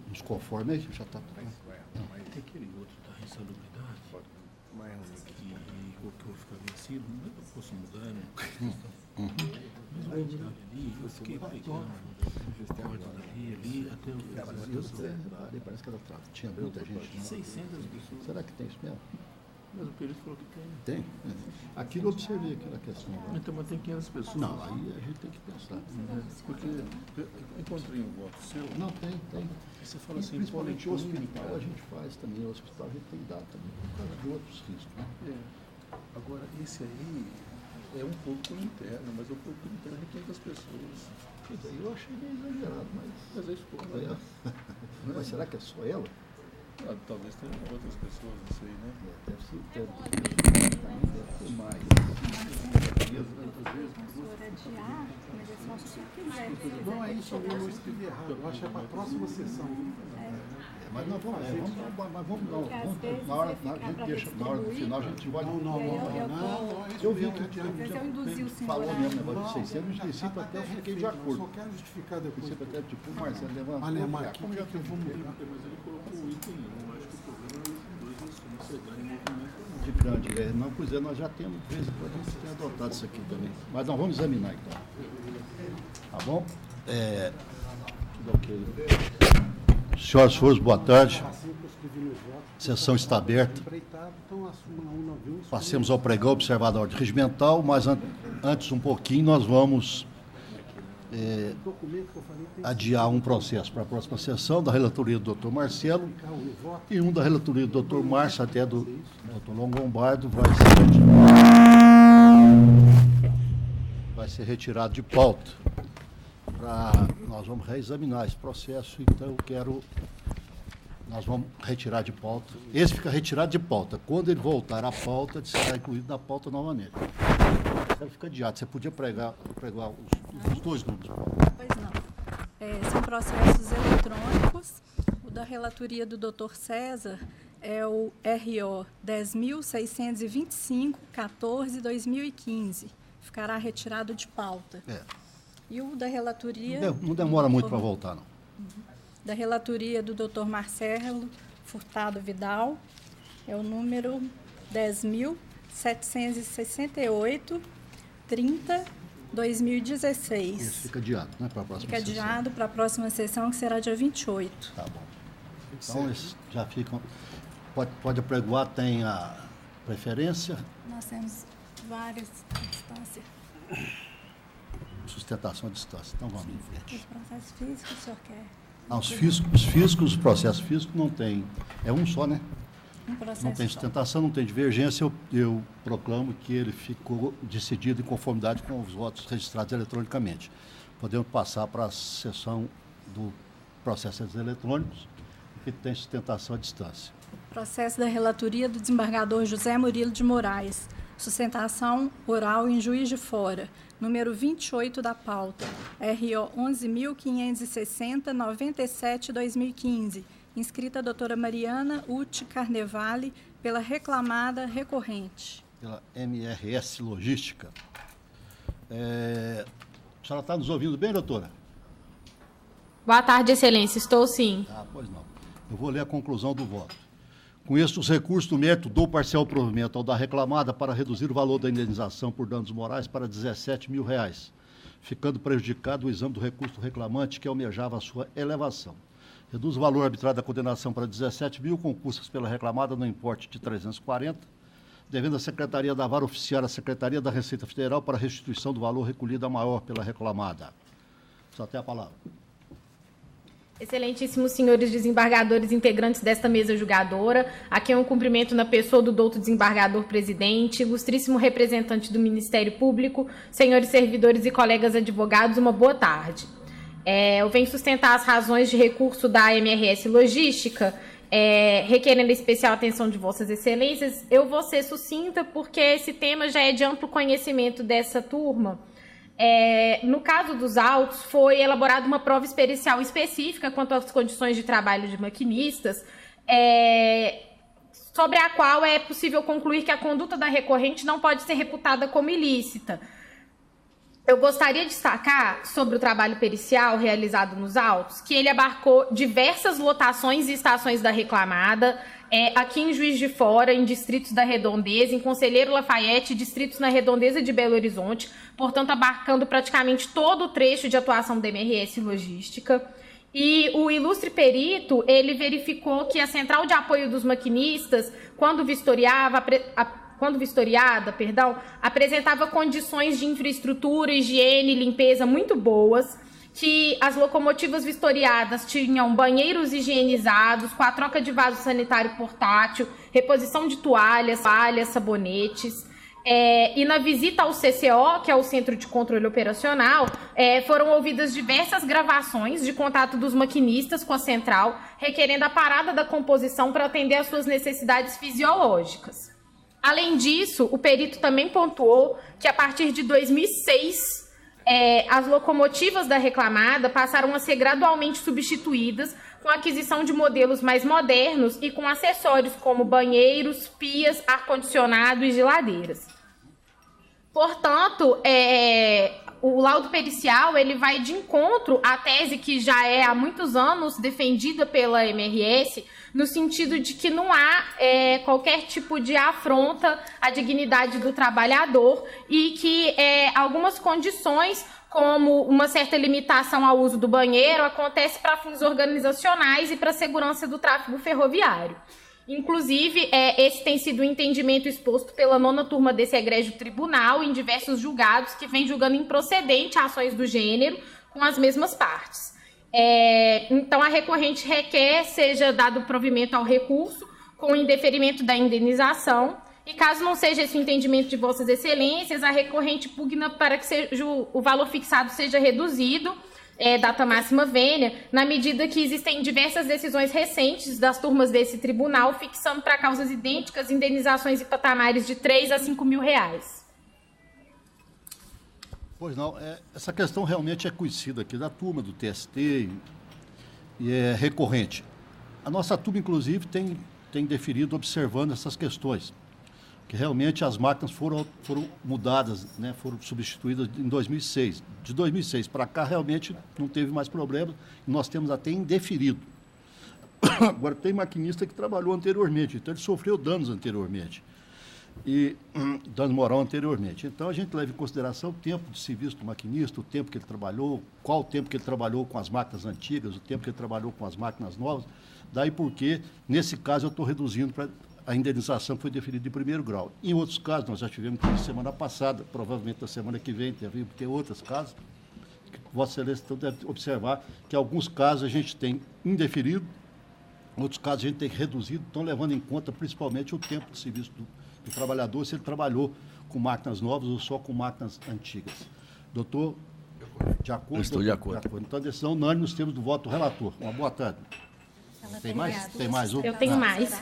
nos conforme aí, já está. Tem aquele outro da insalubridade, que vou ficar vencido, não é que eu posso mudar, né? Mas vou mudar ali, eu fiquei pegando cordas ali, até o Parece que ela tinha muita gente. 600 pessoas. Será que tem isso mesmo? Mas o perito falou que tem. Tem? Aquilo eu observei, aquela questão. Então, mas tem 500 pessoas. Não, aí a gente tem que pensar. Porque eu encontrei um voto seu. Não, tem. E você fala assim, principalmente o político hospital a gente faz também. O hospital a gente tem dado também, por causa de outros riscos, né? Agora, esse aí é um pouco interno, mas o pouco interno é 500 pessoas. Eu achei meio exagerado, mas é isso, pô. Mas será que é só ela? Talvez tenha outras pessoas, não sei, né? Deve ser mais. Não é isso, eu escrevi errado. Eu acho que é para a próxima sessão. Mas nós vamos na hora do final a gente vai. Não. Eu vi que falou mesmo negócio de 600, no princípio até eu fiquei de acordo. Só quero justificar depois. Até tipo o Marcelo levantou. Alemão, como já que eu vou mudar? Mas ele colocou o item 1. Acho que o problema é os dois não chegarem em movimento. De grande, não, pois é, nós já temos, de vez em quando a gente tem adotado isso aqui também. Mas nós vamos examinar então. Tá bom? Tudo ok. Senhoras e senhores, boa tarde. A sessão está aberta. Passemos ao pregão observado a ordem regimental, mas antes um pouquinho nós vamos adiar um processo para a próxima sessão da relatoria do Dr. Marcelo e um da relatoria do Dr. Márcio, até do Dr. Longombardo, vai ser retirado de pauta. Nós vamos reexaminar esse processo, então nós vamos retirar de pauta. Esse fica retirado de pauta. Quando ele voltar à pauta, ele será incluído na pauta novamente. Ele fica adiado. Você podia pregar os dois números. Pois não. São processos eletrônicos. O da relatoria do Dr. César é o RO 10.625, 14/2015. Ficará retirado de pauta. E o da relatoria... Não demora muito para voltar, não. Da relatoria do Dr. Marcelo Furtado Vidal, é o número 10.768, 30/2016. Isso fica adiado, né, para a próxima sessão. Fica adiado para a próxima sessão, que será dia 28. Tá bom. Então, eles já ficam... Pode apregoar, tem a preferência? Nós temos várias distâncias. Sustentação à distância. Então, vamos em frente. Os processos físicos, o senhor quer? Não, os físicos, o processo físico não tem... É um só, né? Um processo não tem sustentação, não tem divergência. Eu proclamo que ele ficou decidido em conformidade com os votos registrados eletronicamente. Podemos passar para a sessão do processos eletrônicos, que tem sustentação à distância. Processo da relatoria do desembargador José Murilo de Moraes. Sustentação oral em Juiz de Fora. Número 28 da pauta. RO 11.560, 97/2015. Inscrita a doutora Mariana Uti Carnevale, pela reclamada recorrente. Pela MRS Logística. A senhora está nos ouvindo bem, doutora? Boa tarde, excelência. Estou sim. Pois não. Eu vou ler a conclusão do voto. Com isso, os recursos do mérito do parcial provimento ao da reclamada para reduzir o valor da indenização por danos morais para R$17 mil, ficando prejudicado o exame do recurso do reclamante que almejava a sua elevação. Reduz o valor arbitrário da condenação para 17 mil, com custas pela reclamada no importe de 340, devendo a Secretaria da Vara oficiar a Secretaria da Receita Federal para restituição do valor recolhido a maior pela reclamada. Só tem a palavra. Excelentíssimos senhores desembargadores integrantes desta mesa julgadora, aqui é um cumprimento na pessoa do doutor desembargador presidente, ilustríssimo representante do Ministério Público, senhores servidores e colegas advogados, uma boa tarde. Eu venho sustentar as razões de recurso da MRS Logística, requerendo especial atenção de vossas excelências. Eu vou ser sucinta porque esse tema já é de amplo conhecimento dessa turma. No caso dos autos, foi elaborada uma prova pericial específica quanto às condições de trabalho de maquinistas, sobre a qual é possível concluir que a conduta da recorrente não pode ser reputada como ilícita. eu gostaria de destacar sobre o trabalho pericial realizado nos autos, que ele abarcou diversas lotações e estações da reclamada, aqui em Juiz de Fora, em distritos da Redondeza, em Conselheiro Lafayette, distritos na Redondeza de Belo Horizonte, portanto, abarcando praticamente todo o trecho de atuação da MRS Logística. E o ilustre perito, ele verificou que a Central de Apoio dos Maquinistas, quando vistoriada, apresentava condições de infraestrutura, higiene e limpeza muito boas, que as locomotivas vistoriadas tinham banheiros higienizados, com a troca de vaso sanitário portátil, reposição de toalhas, sabonetes. E na visita ao CCO, que é o Centro de Controle Operacional, foram ouvidas diversas gravações de contato dos maquinistas com a central, requerendo a parada da composição para atender às suas necessidades fisiológicas. Além disso, o perito também pontuou que, a partir de 2006, as locomotivas da reclamada passaram a ser gradualmente substituídas com a aquisição de modelos mais modernos e com acessórios como banheiros, pias, ar-condicionado e geladeiras. Portanto, o laudo pericial ele vai de encontro à tese que já é há muitos anos defendida pela MRS, no sentido de que não há qualquer tipo de afronta à dignidade do trabalhador e que algumas condições, como uma certa limitação ao uso do banheiro, acontece para fins organizacionais e para a segurança do tráfego ferroviário. Inclusive, esse tem sido o entendimento exposto pela 9ª turma desse egrégio tribunal em diversos julgados que vem julgando improcedente ações do gênero com as mesmas partes. Então, a recorrente requer seja dado provimento ao recurso com o indeferimento da indenização e, caso não seja esse o entendimento de vossas excelências, a recorrente pugna para que o valor fixado seja reduzido, data máxima vênia, na medida que existem diversas decisões recentes das turmas desse tribunal fixando para causas idênticas indenizações e patamares de 3 a 5 mil reais. Pois não, essa questão realmente é conhecida aqui da turma do TST e é recorrente. A nossa turma, inclusive, tem deferido observando essas questões, que realmente as máquinas foram mudadas, né, foram substituídas em 2006. De 2006 para cá, realmente não teve mais problema, e nós temos até indeferido. Agora, tem maquinista que trabalhou anteriormente, então ele sofreu danos anteriormente, e danos moral anteriormente. Então, a gente leva em consideração o tempo de serviço do maquinista, o tempo que ele trabalhou, qual o tempo que ele trabalhou com as máquinas antigas, o tempo que ele trabalhou com as máquinas novas, daí porque, nesse caso, eu estou reduzindo para a indenização que foi deferida de primeiro grau. Em outros casos, nós já tivemos semana passada, provavelmente na semana que vem, deve ter outros casos, que Vossa Excelência então deve observar que em alguns casos a gente tem indeferido, em outros casos a gente tem reduzido, estão levando em conta principalmente o tempo de serviço do trabalhador, se ele trabalhou com máquinas novas ou só com máquinas antigas. Doutor, de acordo? Eu estou de acordo. Então, a decisão unânime, nos termos do voto do relator. Uma boa tarde. Tem mais? Tem mais um? Eu tenho mais.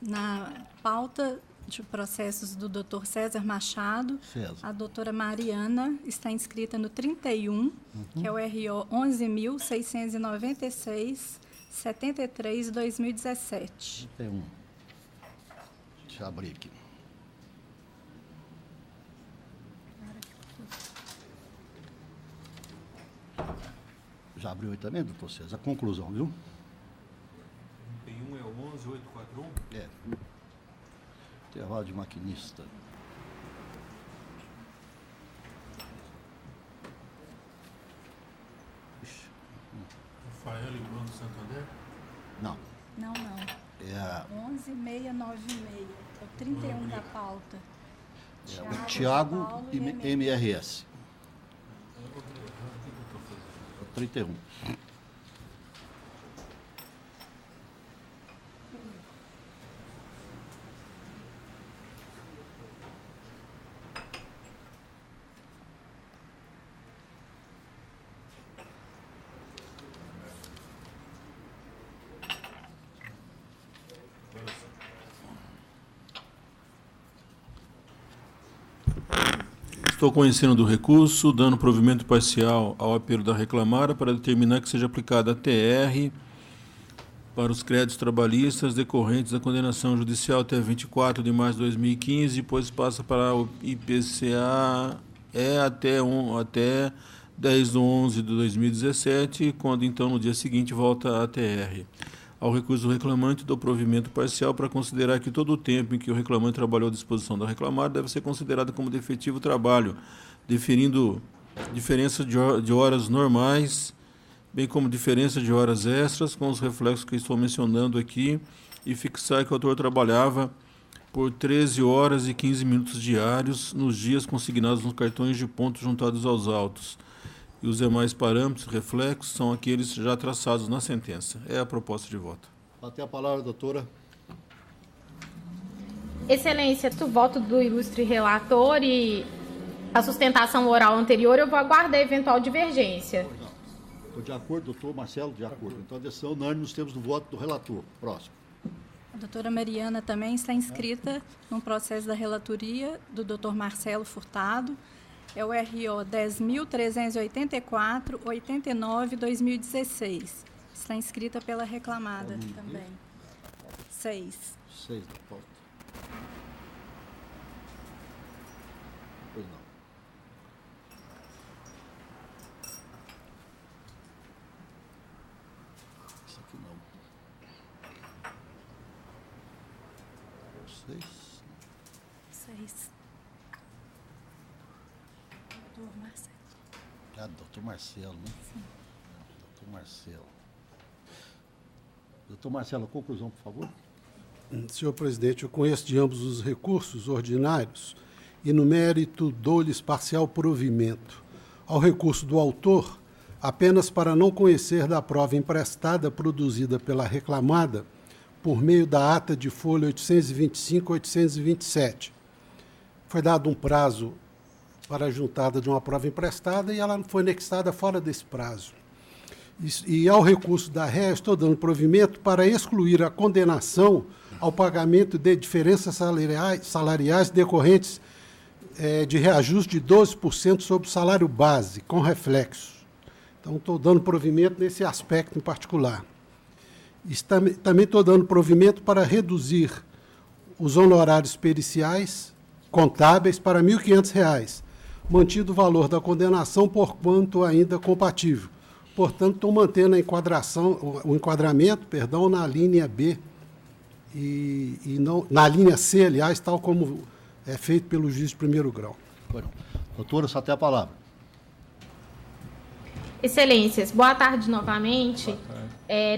Na pauta de processos do doutor César Machado, a doutora Mariana está inscrita no 31, que é o RO 11.696-73-2017. 31. Deixa eu abrir aqui. Já abriu aí também, doutor César? A conclusão, viu? 31 é o 11841? Intervalo de maquinista. Rafael e Bruno Santander? Não. Não. É a 11.696. É o 31 da pauta. o Tiago e MRS. O 31. Estou conhecendo do recurso, dando provimento parcial ao apelo da reclamada para determinar que seja aplicada a TR para os créditos trabalhistas decorrentes da condenação judicial até 24 de março de 2015, depois passa para o IPCA é até 10/11/2017, quando, então, no dia seguinte, volta a TR. Ao recurso do reclamante, dou provimento parcial para considerar que todo o tempo em que o reclamante trabalhou à disposição da reclamada deve ser considerado como de efetivo trabalho, deferindo diferença de horas normais, bem como diferença de horas extras, com os reflexos que estou mencionando aqui, e fixar que o autor trabalhava por 13 horas e 15 minutos diários nos dias consignados nos cartões de ponto juntados aos autos. E os demais parâmetros, reflexos, são aqueles já traçados na sentença. É a proposta de voto. Até a palavra, doutora. Excelência, o voto do ilustre relator e a sustentação oral anterior, eu vou aguardar eventual divergência. Estou de acordo, doutor Marcelo, de acordo. Então, a decisão unânime nos termos do voto do relator. Próximo. A doutora Mariana também está inscrita no processo da relatoria do doutor Marcelo Furtado. É o RO 10.384-89/2016. Está inscrita pela reclamada também. 6. 6 da pauta. Pois não. Isso aqui não. 6. 6. Doutor Marcelo. Doutor Marcelo, né? Sim. Doutor Marcelo. Doutor Marcelo, a conclusão, por favor. Senhor presidente, eu conheço de ambos os recursos ordinários e, no mérito, dou-lhes parcial provimento. Ao recurso do autor, apenas para não conhecer da prova emprestada produzida pela reclamada por meio da ata de folha 825-827. Foi dado um prazo para a juntada de uma prova emprestada e ela foi anexada fora desse prazo. E ao recurso da ré, estou dando provimento para excluir a condenação ao pagamento de diferenças salariais decorrentes de reajuste de 12% sobre o salário base, com reflexo. Então, estou dando provimento nesse aspecto em particular. Também estou dando provimento para reduzir os honorários periciais contábeis para R$ 1.500, mantido o valor da condenação por quanto ainda compatível. Portanto, estou mantendo o enquadramento na linha B e não, na linha C, aliás, tal como é feito pelo juiz de primeiro grau. Bueno. Doutora, só tem a palavra. Excelências, boa tarde novamente. Boa tarde.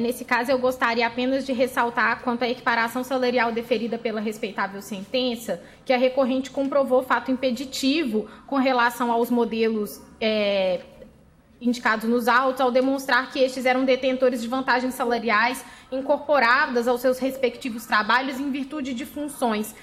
Nesse caso, eu gostaria apenas de ressaltar quanto à equiparação salarial deferida pela respeitável sentença, que a recorrente comprovou fato impeditivo com relação aos modelos indicados nos autos, ao demonstrar que estes eram detentores de vantagens salariais incorporadas aos seus respectivos trabalhos em virtude de funções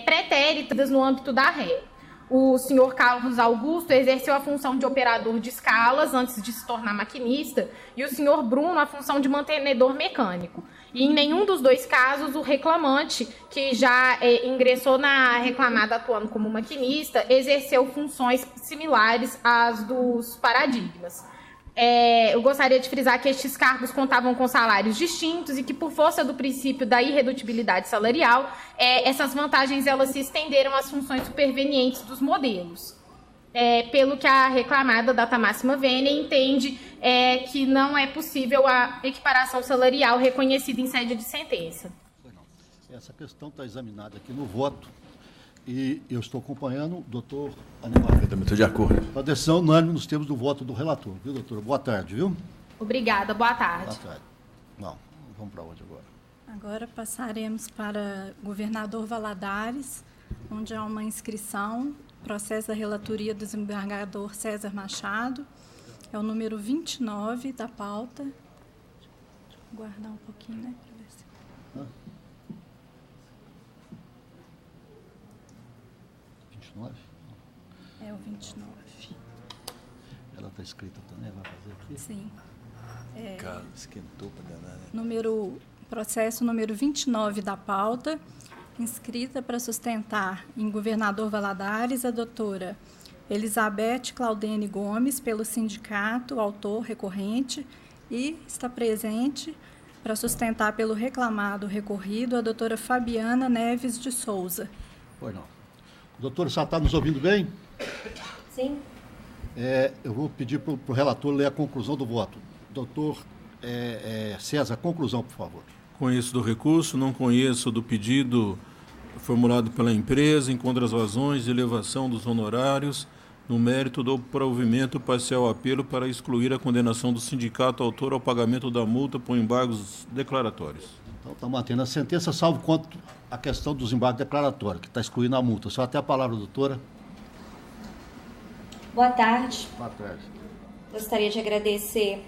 pretéritas no âmbito da ré. O senhor Carlos Augusto exerceu a função de operador de escalas antes de se tornar maquinista e o senhor Bruno a função de mantenedor mecânico. E em nenhum dos dois casos o reclamante, que já ingressou na reclamada atuando como maquinista, exerceu funções similares às dos paradigmas. Eu gostaria de frisar que estes cargos contavam com salários distintos e que, por força do princípio da irredutibilidade salarial, essas vantagens elas se estenderam às funções supervenientes dos modelos. Pelo que a reclamada data máxima vênia entende que não é possível a equiparação salarial reconhecida em sede de sentença. Essa questão está examinada aqui no voto. E eu estou acompanhando o doutor Aníbal. Eu também estou de acordo. A decisão unânime nos termos do voto do relator, viu, doutora? Boa tarde, viu? Obrigada, boa tarde. Boa tarde. Não, vamos para onde agora? Agora passaremos para governador Valadares, onde há uma inscrição, processo da relatoria do desembargador César Machado, é o número 29 da pauta. Deixa eu guardar um pouquinho, né? Para ver se... É o 29. Ela está escrita também, vai fazer aqui? Sim. Cara, esquentou para danar, né? Processo número 29 da pauta, inscrita para sustentar em governador Valadares a doutora Elizabeth Claudene Gomes, pelo sindicato, autor recorrente, e está presente para sustentar pelo reclamado recorrido a doutora Fabiana Neves de Souza. Pois não. Doutora, você está nos ouvindo bem? Sim. Eu vou pedir para o relator ler a conclusão do voto. Doutor César, conclusão, por favor. Conheço do recurso, não conheço do pedido formulado pela empresa, encontro as razões de elevação dos honorários no mérito do provimento parcial apelo para excluir a condenação do sindicato autor ao pagamento da multa por embargos declaratórios. Então, está mantendo a sentença, salvo quanto a questão dos embargos declaratórios, que está excluindo a multa. Só até a palavra, doutora. Boa tarde. Boa tarde. Gostaria de agradecer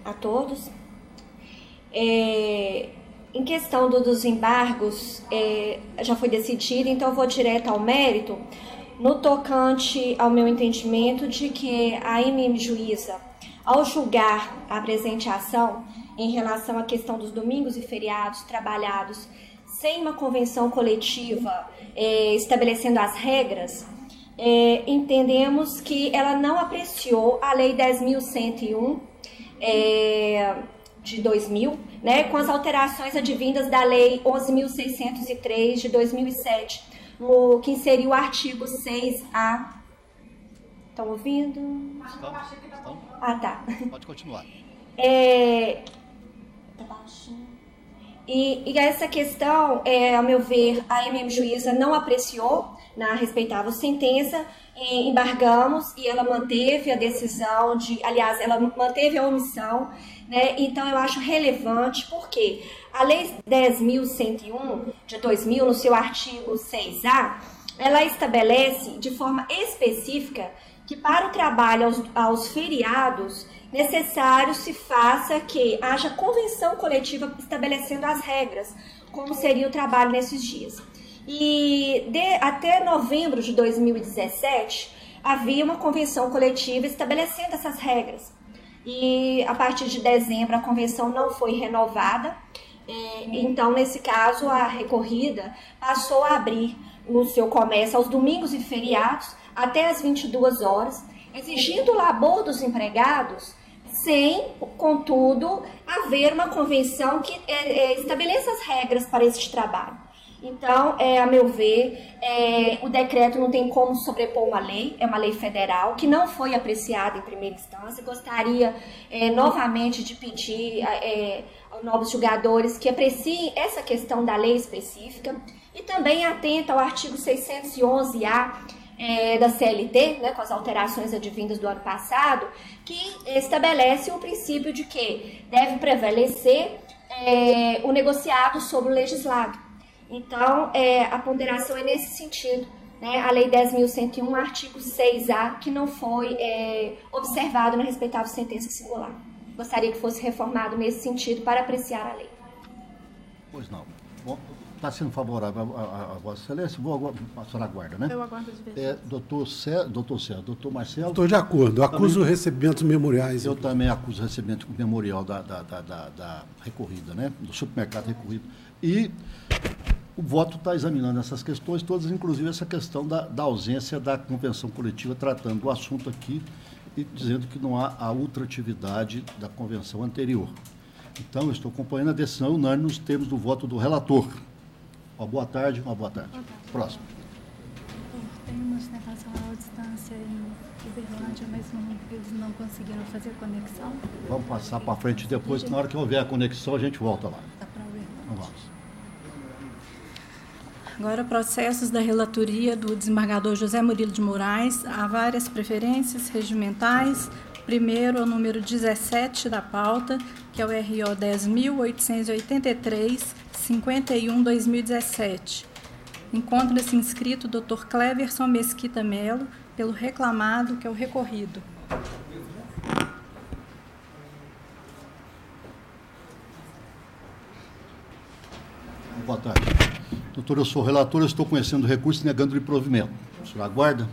a todos. Em questão dos embargos, já foi decidido, então eu vou direto ao mérito, no tocante ao meu entendimento de que a MM Juíza, ao julgar a presente ação em relação à questão dos domingos e feriados trabalhados sem uma convenção coletiva estabelecendo as regras, entendemos que ela não apreciou a Lei 10.101 de 2000, né, com as alterações advindas da Lei 11.603 de 2007, que inseriu o artigo 6A. Estão ouvindo? Estão. Ah, tá. Pode continuar. Tá baixinho. E essa questão, ao meu ver, a MM Juíza não apreciou na respeitável sentença, embargamos e ela manteve a decisão aliás, ela manteve a omissão, né? Então eu acho relevante, porque a Lei 10.101 de 2000, no seu artigo 6A, ela estabelece de forma específica que para o trabalho aos feriados, necessário se faça que haja convenção coletiva estabelecendo as regras, como seria o trabalho nesses dias. E até novembro de 2017, havia uma convenção coletiva estabelecendo essas regras. E a partir de dezembro, a convenção não foi renovada. Então, nesse caso, a recorrida passou a abrir o seu comércio aos domingos e feriados até às 22 horas, exigindo o labor dos empregados, sem, contudo, haver uma convenção que estabeleça as regras para este trabalho. Então, a meu ver, o decreto não tem como sobrepor uma lei, é uma lei federal, que não foi apreciada em primeira instância. Gostaria novamente de pedir aos novos julgadores que apreciem essa questão da lei específica e também atenta ao artigo 611-A da CLT, né, com as alterações advindas do ano passado, que estabelece o princípio de que deve prevalecer o negociado sobre o legislado. Então, a ponderação é nesse sentido, né? A Lei 10.101, artigo 6A, que não foi observado na respeitável sentença singular. Gostaria que fosse reformado nesse sentido para apreciar a lei. Pois não. Bom, está sendo favorável a Vossa Excelência. A senhora aguarda, né? Eu aguardo de vez. Doutor César, doutor Marcelo. Estou de acordo. Acuso recebimentos memoriais. Eu também acuso o recebimento memorial da recorrida, né? Do supermercado recorrido. E o voto está examinando essas questões todas, inclusive essa questão da ausência da convenção coletiva, tratando do assunto aqui e dizendo que não há a ultratividade da convenção anterior. Então, eu estou acompanhando a decisão unânime nos termos do voto do relator. Uma boa tarde. Próximo. Tem uma sustentação à distância em Uberlândia, mas eles não conseguiram fazer conexão. Vamos passar para frente depois, na hora que houver a conexão, a gente volta lá. Está para Uberlândia. Então, vamos. Agora, processos da relatoria do desembargador José Murilo de Moraes. Há várias preferências regimentais. Primeiro é o número 17 da pauta, que é o RO 10.883, 51/2017. Encontra-se inscrito o Dr. Cleverson Mesquita Melo, pelo reclamado, que é o recorrido. Boa tarde. Doutor, eu sou relator, eu estou conhecendo o recurso e negando-lhe provimento. O senhor aguarda?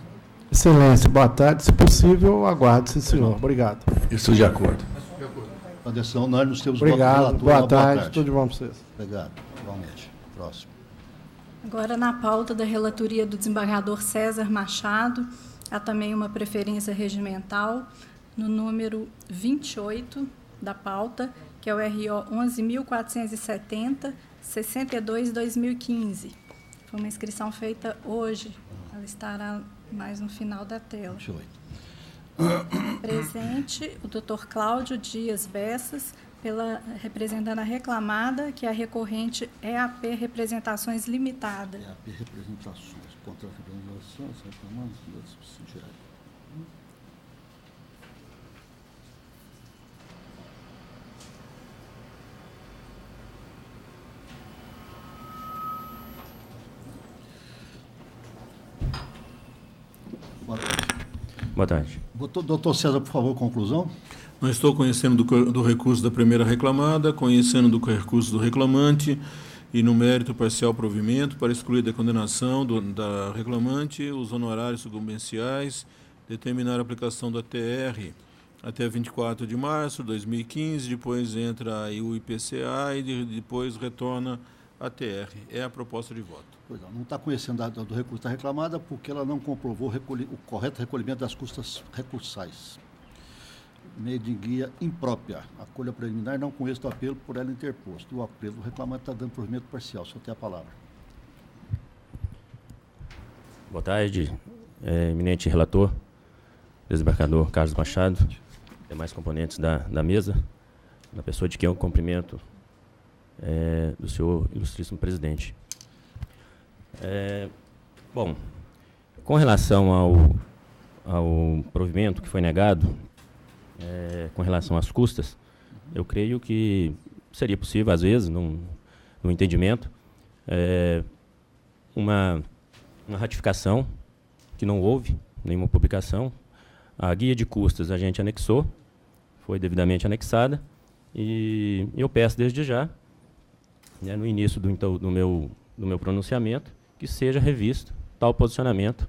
Excelência, boa tarde. Se possível, aguardo, sim, senhor. Obrigado. Estou de acordo. A decisão unânime, nós temos Obrigado. voto do relator. Boa tarde. Tudo de bom para vocês. Obrigado. Igualmente. Próximo. Agora, na pauta da relatoria do desembargador César Machado, há também uma preferência regimental no número 28 da pauta, que é o RO 11.470, 62/2015. Foi uma inscrição feita hoje, Ela estará mais no final da tela. 28. Presente o Dr. Cláudio Dias Bessas, representando a reclamada, que é a recorrente EAP Representações Limitada. EAP Representações, contrato de organização, reclamando, subsidiário. Boa tarde. Doutor César, por favor, conclusão. Não estou conhecendo do recurso da primeira reclamada, conhecendo do recurso do reclamante e no mérito parcial provimento para excluir da condenação da reclamante os honorários sucumbenciais, determinar a aplicação da TR até 24 de março de 2015, depois entra aí o IPCA e depois retorna a TR. É a proposta de voto. Pois não está conhecendo do recurso da reclamada porque ela não comprovou o correto recolhimento das custas recursais. Meio de guia imprópria. A colha preliminar não conhece do apelo por ela interposto. O apelo do reclamante está dando provimento parcial. Só tem a palavra. Boa tarde, eminente relator, desembargador Carlos Machado, demais componentes da mesa, na pessoa de quem eu cumprimento do senhor ilustríssimo presidente. Bom, com relação ao provimento que foi negado, com relação às custas, eu creio que seria possível, às vezes, no entendimento, uma ratificação, que não houve nenhuma publicação. A guia de custas a gente anexou, foi devidamente anexada, e eu peço desde já, no início do meu pronunciamento, que seja revisto tal posicionamento,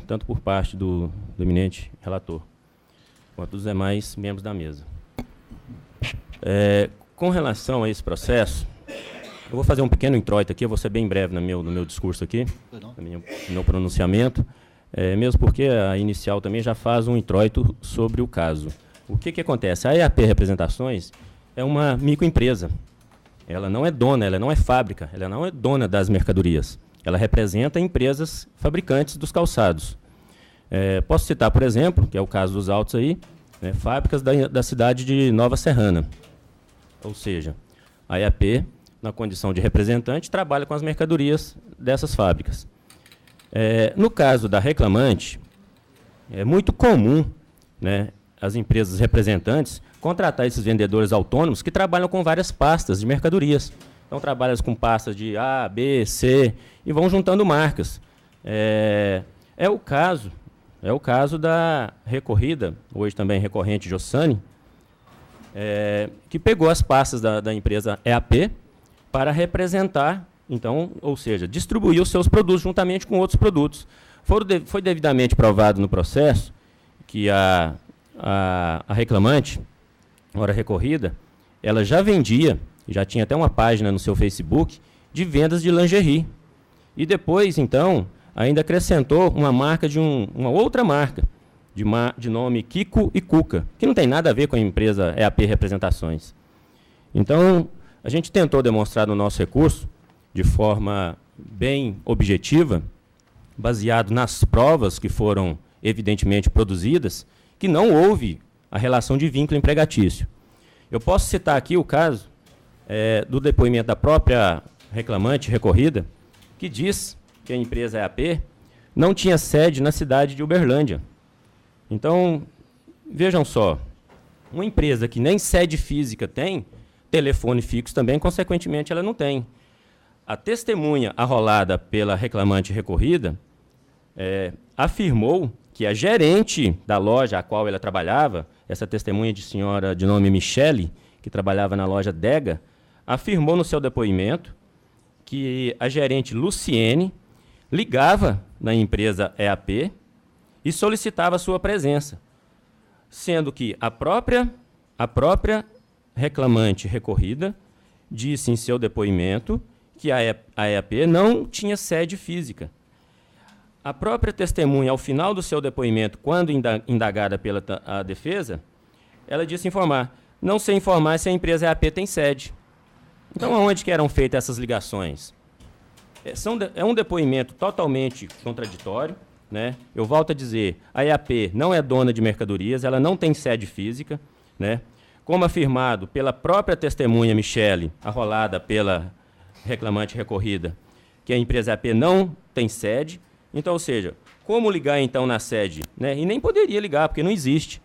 tanto por parte do eminente relator, quanto dos demais membros da mesa. Com relação a esse processo, eu vou fazer um pequeno introito aqui, eu vou ser bem breve no meu discurso aqui, no meu pronunciamento, mesmo porque a inicial também já faz um introito sobre o caso. O que acontece? A EAP Representações é uma microempresa. Ela não é dona, ela não é fábrica, ela não é dona das mercadorias. Ela representa empresas fabricantes dos calçados. Posso citar, por exemplo, que é o caso dos autos aí, fábricas da cidade de Nova Serrana. Ou seja, a EAP, na condição de representante, trabalha com as mercadorias dessas fábricas. No caso da reclamante, é muito comum, as empresas representantes contratar esses vendedores autônomos que trabalham com várias pastas de mercadorias. Então, trabalham com pastas de A, B, C e vão juntando marcas. É o caso da recorrida, hoje também recorrente Jossane, que pegou as pastas da empresa EAP para representar, então, ou seja, distribuir os seus produtos juntamente com outros produtos. Foi devidamente provado no processo que a reclamante, hora recorrida, ela já vendia, já tinha até uma página no seu Facebook, de vendas de lingerie. E depois, então, ainda acrescentou uma marca uma outra marca, de nome Kiko e Cuca, que não tem nada a ver com a empresa EAP Representações. Então, a gente tentou demonstrar no nosso recurso, de forma bem objetiva, baseado nas provas que foram evidentemente produzidas, que não houve a relação de vínculo empregatício. Eu posso citar aqui o caso do depoimento da própria reclamante recorrida, que diz que a empresa EAP não tinha sede na cidade de Uberlândia. Então, vejam só, uma empresa que nem sede física tem, telefone fixo também, consequentemente, ela não tem. A testemunha arrolada pela reclamante recorrida afirmou que a gerente da loja a qual ela trabalhava, essa testemunha de senhora de nome Michele, que trabalhava na loja Dega, afirmou no seu depoimento que a gerente Luciene ligava na empresa EAP e solicitava sua presença, sendo que a própria reclamante recorrida disse em seu depoimento que a EAP não tinha sede física. A própria testemunha, ao final do seu depoimento, quando indagada pela a defesa, ela disse não sei informar se a empresa EAP tem sede. Então, aonde que eram feitas essas ligações? É um depoimento totalmente contraditório, né? Eu volto a dizer, a EAP não é dona de mercadorias, ela não tem sede física, né? Como afirmado pela própria testemunha Michele, arrolada pela reclamante recorrida, que a empresa EAP não tem sede. Então, ou seja, como ligar então na sede? Né? E nem poderia ligar, porque não existe.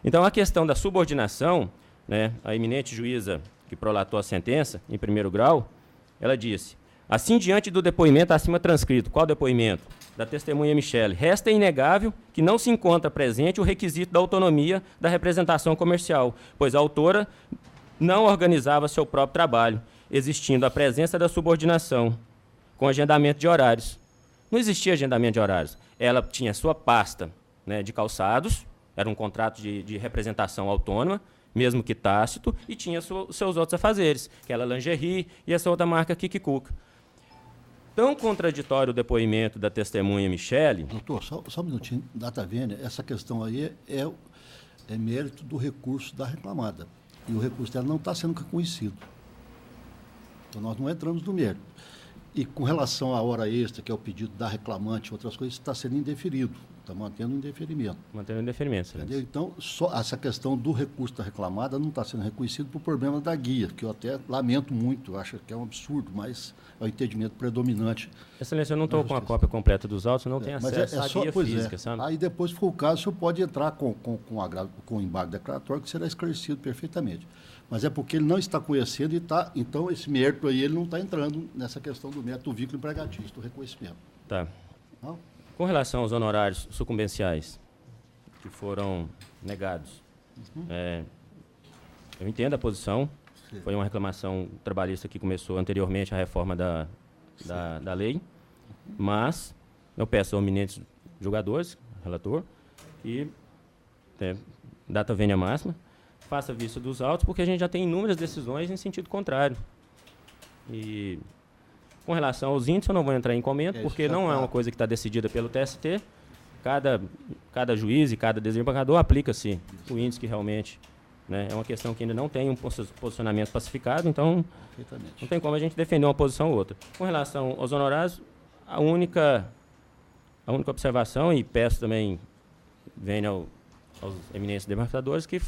Então, a questão da subordinação, né, a eminente juíza que prolatou a sentença, em primeiro grau, ela disse, assim diante do depoimento acima transcrito, qual depoimento? Da testemunha Michele, resta inegável que não se encontra presente o requisito da autonomia da representação comercial, pois a autora não organizava seu próprio trabalho, existindo a presença da subordinação, com agendamento de horários. Não existia agendamento de horários. Ela tinha sua pasta, né, de calçados, era um contrato de representação autônoma, mesmo que tácito, e tinha seus outros afazeres, que era a lingerie e essa outra marca Kikikuka. Tão contraditório o depoimento da testemunha Michele... Doutor, só um minutinho, data vênia, essa questão aí é mérito do recurso da reclamada. E o recurso dela não está sendo reconhecido. Então, nós não entramos no mérito. E com relação à hora extra, que é o pedido da reclamante, outras coisas, está sendo indeferido. Está mantendo o indeferimento. Mantendo o indeferimento, entendeu? Então, só essa questão do recurso da reclamada não está sendo reconhecido por problema da guia, que eu até lamento muito, acho que é um absurdo, mas é o entendimento predominante. Excelência, eu não estou com a cópia completa dos autos, não tenho acesso à guia física, sabe? Aí depois, se for o caso, o senhor pode entrar com o embargo declaratório, que será esclarecido perfeitamente. Mas é porque ele não está conhecendo e está, então esse mérito aí, ele não está entrando nessa questão do mérito do vínculo empregatício, do reconhecimento. Tá. Não? Com relação aos honorários sucumbenciais que foram negados, eu entendo a posição. Sim. Foi uma reclamação trabalhista que começou anteriormente à reforma da lei, mas eu peço aos eminentes julgadores, relator, que data vênia máxima, faça vista dos autos, porque a gente já tem inúmeras decisões em sentido contrário. E com relação aos índices, eu não vou entrar em comento, porque não é uma coisa que está decidida pelo TST. Cada juiz e cada desembargador aplica-se o índice que realmente... Né, é uma questão que ainda não tem um posicionamento pacificado, então não tem como a gente defender uma posição ou outra. Com relação aos honorários, a única observação, e peço também, venha aos eminentes demarcadores, que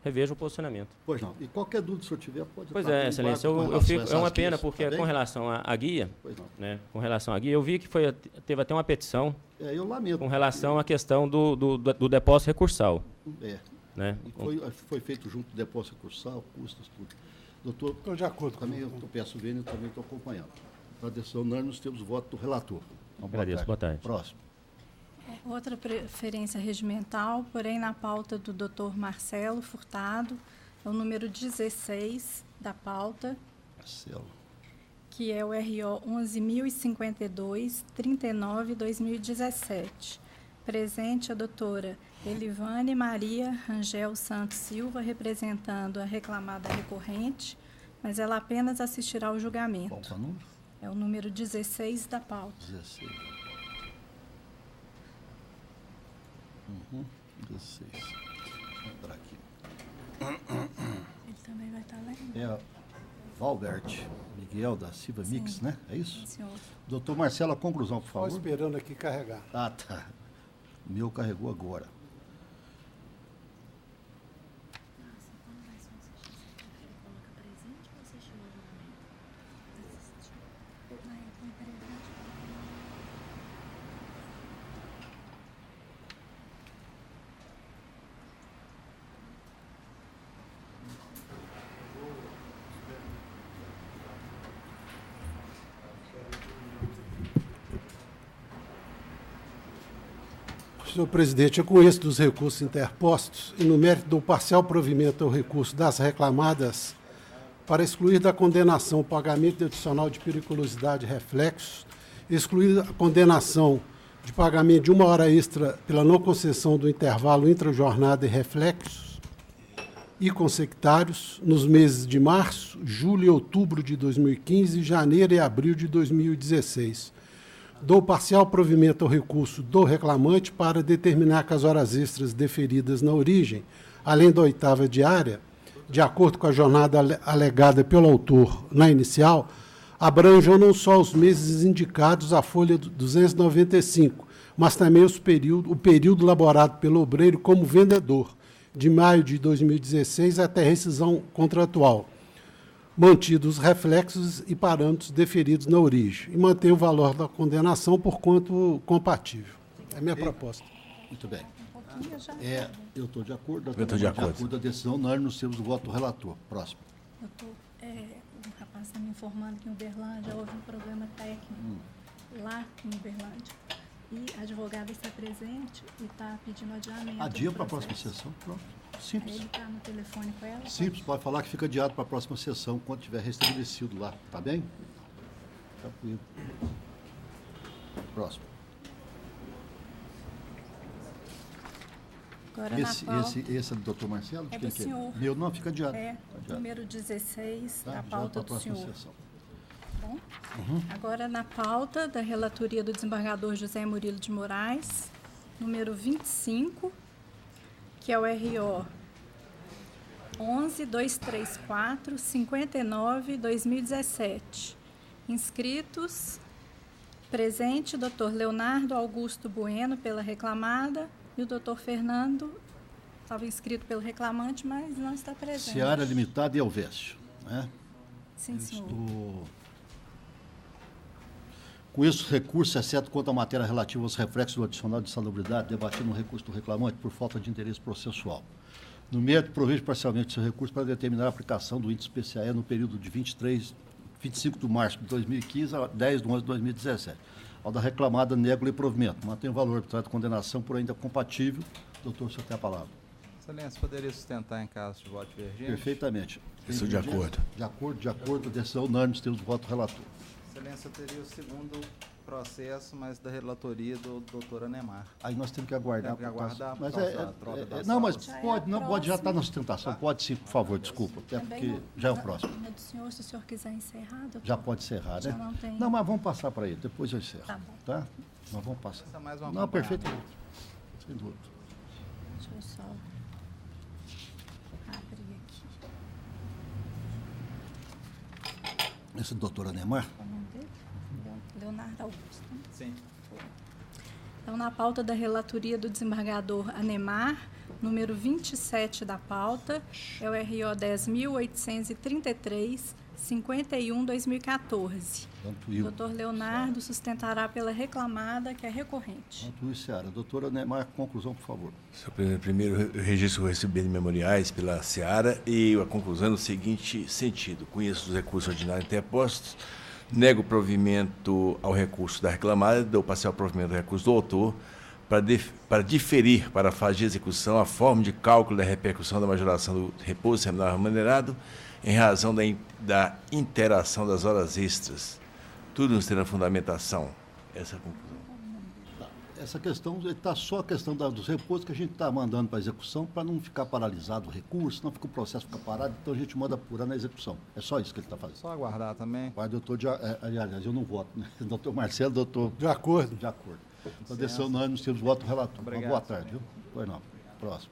revejam o posicionamento. Pois não. E qualquer dúvida que o senhor tiver, pode... Pois é, excelência. É uma pena, porque com relação à guia, né, com relação à guia, eu vi que teve até uma petição eu lamento, com relação à questão do depósito recursal. Né? E foi feito junto do depósito recursal, custos, tudo. Doutor, estou de acordo também eu peço vênia, também estou acompanhando. Para a decisão unânime, nós temos o voto do relator. Agradeço, boa tarde. Próximo. Outra preferência regimental, porém na pauta do Dr. Marcelo Furtado, é o número 16 da pauta, Marcelo, que é o RO 11.052, 39/2017. Presente a doutora Elivane Maria Rangel Santos Silva, representando a reclamada recorrente, mas ela apenas assistirá ao julgamento. Qual é o número? É o número 16 da pauta. 16. 16. Vou entrar aqui. Ele também vai estar lendo. É Valbert Miguel da Silva Mix, né? É isso? Senhor. Doutor Marcelo, a conclusão, por favor. Estou esperando aqui carregar. Ah, tá. O meu carregou agora. Senhor presidente, eu conheço dos recursos interpostos e, no mérito do parcial provimento ao recurso das reclamadas, para excluir da condenação o pagamento adicional de periculosidade e reflexos, excluir a condenação de pagamento de 1 hora extra pela não concessão do intervalo intrajornada e reflexos e consectários nos meses de março, julho e outubro de 2015, janeiro e abril de 2016. Dou parcial provimento ao recurso do reclamante para determinar que as horas extras deferidas na origem, além da 8ª diária, de acordo com a jornada alegada pelo autor na inicial, abranjam não só os meses indicados à folha 295, mas também o período laborado pelo obreiro como vendedor, de maio de 2016 até rescisão contratual, mantidos os reflexos e parâmetros deferidos na origem, e mantém o valor da condenação por quanto compatível. É a minha proposta. Muito bem. Eu estou de acordo. Eu estou de acordo. Da decisão, nós temos o voto do relator. Próximo. O rapaz está me informando que em Uberlândia houve um problema técnico lá em Uberlândia. E a advogada está presente e está pedindo adiamento. Adia para a próxima sessão, pronto. Simples. Ele está no telefone com ela? Simples, pode falar que fica adiado para a próxima sessão, quando tiver restabelecido lá, tá bem? Tranquilo. Próximo. Agora esse é do doutor Marcelo? É do senhor. Meu não, fica adiado. Número 16, tá, da pauta do senhor. Sessão. Bom, agora na pauta da relatoria do desembargador José Murilo de Moraes, número 25, que é o RO 11.234.59/2017. Inscritos, presente, doutor Leonardo Augusto Bueno, pela reclamada, e o doutor Fernando, estava inscrito pelo reclamante, mas não está presente. Seara Limitada e Elvésio, né? Sim, senhor. Com isso, recurso, exceto quanto à matéria relativa aos reflexos do adicional de salubridade, debatido no recurso do reclamante por falta de interesse processual. No mérito, provejo parcialmente seu recurso para determinar a aplicação do índice PCAE no período de 25 de março de 2015 a 10 de 11 de 2017. Ao da reclamada, nego-lhe provimento. Mantém o valor do trato de condenação por ainda compatível. Doutor, o senhor tem a palavra. Excelência, poderia sustentar em caso de voto divergente? Perfeitamente. Estou de acordo. De acordo, decisão unânime, temos o voto do relator. Excelência, teria o segundo processo, mas da relatoria do doutor Anemar. Aí nós temos que aguardar. Mas não, mas pode já estar na sustentação. Tá? Pode sim, por favor, desculpa. Até porque já é o próximo. Do senhor, se o senhor quiser encerrar, doutor. Já pode encerrar, né? Não, tem... não, mas vamos passar para ele, depois eu encerro. Tá bom. Tá? Nós vamos passar. Essa é mais uma não, perfeitamente. Sem dúvida. Deixa eu só abrir aqui. Esse doutor Anemar? Leonardo Augusto. Sim. Então, na pauta da relatoria do desembargador Anemar, número 27 da pauta, é o RO 10.833.51/2014. O doutor Leonardo sustentará pela reclamada, que é recorrente. Quanto isso, Seara. Doutora Anemar, conclusão, por favor. Senhor presidente, primeiro, eu registro o recebimento de memoriais pela Seara e a conclusão no seguinte sentido. Conheço os recursos ordinários interpostos, nego o provimento ao recurso da reclamada, dou parcial provimento ao recurso do autor, para diferir para a fase de execução a forma de cálculo da repercussão da majoração do repouso semanal remunerado em razão da interação das horas extras. Tudo nos tem na fundamentação. Essa é a conclusão. Essa questão, está só a questão dos repousos que a gente está mandando para a execução para não ficar paralisado o recurso, não fica o processo ficar parado, então a gente manda apurar na execução. É só isso que ele está fazendo. Só aguardar também. Mas aliás, eu não voto, né? Doutor Marcelo, doutor... De acordo. De acordo. Então, decisão nós nos temos voto relator. Obrigado, uma boa tarde, viu? Pois não. Próximo.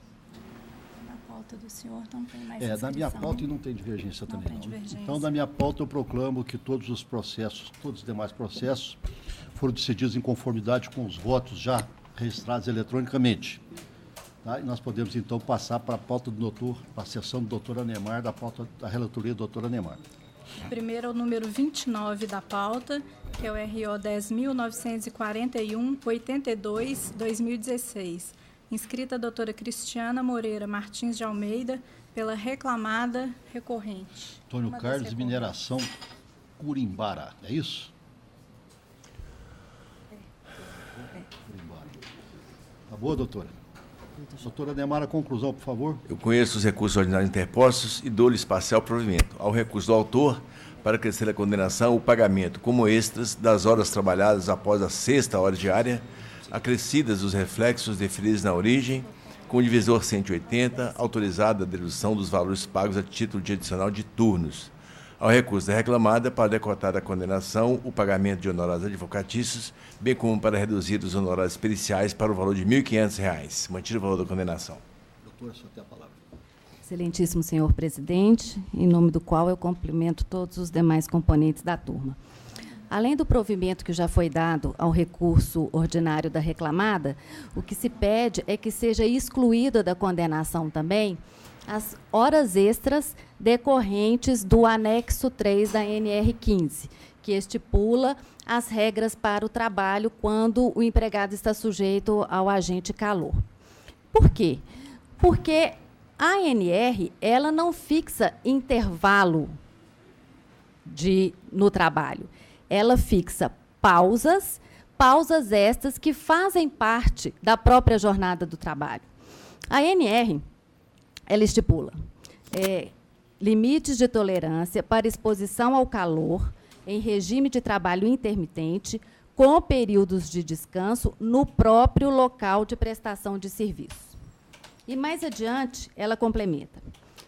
Na pauta do senhor não tem mais na minha pauta e não tem divergência também. Não tem divergência. Então, na minha pauta eu proclamo que todos os processos, todos os demais processos, foram decididos em conformidade com os votos já registrados eletronicamente. Tá? E nós podemos, então, passar para a pauta do doutor, para a sessão do doutor Anemar, da pauta da relatoria do doutor Anemar. Primeiro é o número 29 da pauta, que é o RO 10.941.82/2016. Inscrita a doutora Cristiana Moreira Martins de Almeida, pela reclamada recorrente. Antônio Carlos, Mineração Curimbara, é isso? Tá boa, doutora? Doutora Anemar, a conclusão, por favor. Eu conheço os recursos ordinários interpostos e dou-lhes parcial provimento ao recurso do autor para acrescer a condenação o pagamento como extras das horas trabalhadas após a 6ª hora diária, acrescidas os reflexos deferidos na origem, com o divisor 180, autorizada a dedução dos valores pagos a título de adicional de turnos. Ao recurso da reclamada, para decotar a condenação, o pagamento de honorários advocatícios, bem como para reduzir os honorários periciais para o valor de R$ 1.500, mantido o valor da condenação. Doutor, só tem a palavra. Excelentíssimo senhor presidente, em nome do qual eu cumprimento todos os demais componentes da turma. Além do provimento que já foi dado ao recurso ordinário da reclamada, o que se pede é que seja excluída da condenação também as horas extras decorrentes do anexo 3 da NR 15, que estipula as regras para o trabalho quando o empregado está sujeito ao agente calor. Por quê? Porque a ANR, ela não fixa intervalo no trabalho. Ela fixa pausas estas que fazem parte da própria jornada do trabalho. A ANR, ela estipula limites de tolerância para exposição ao calor em regime de trabalho intermitente, com períodos de descanso no próprio local de prestação de serviço. E mais adiante, ela complementa: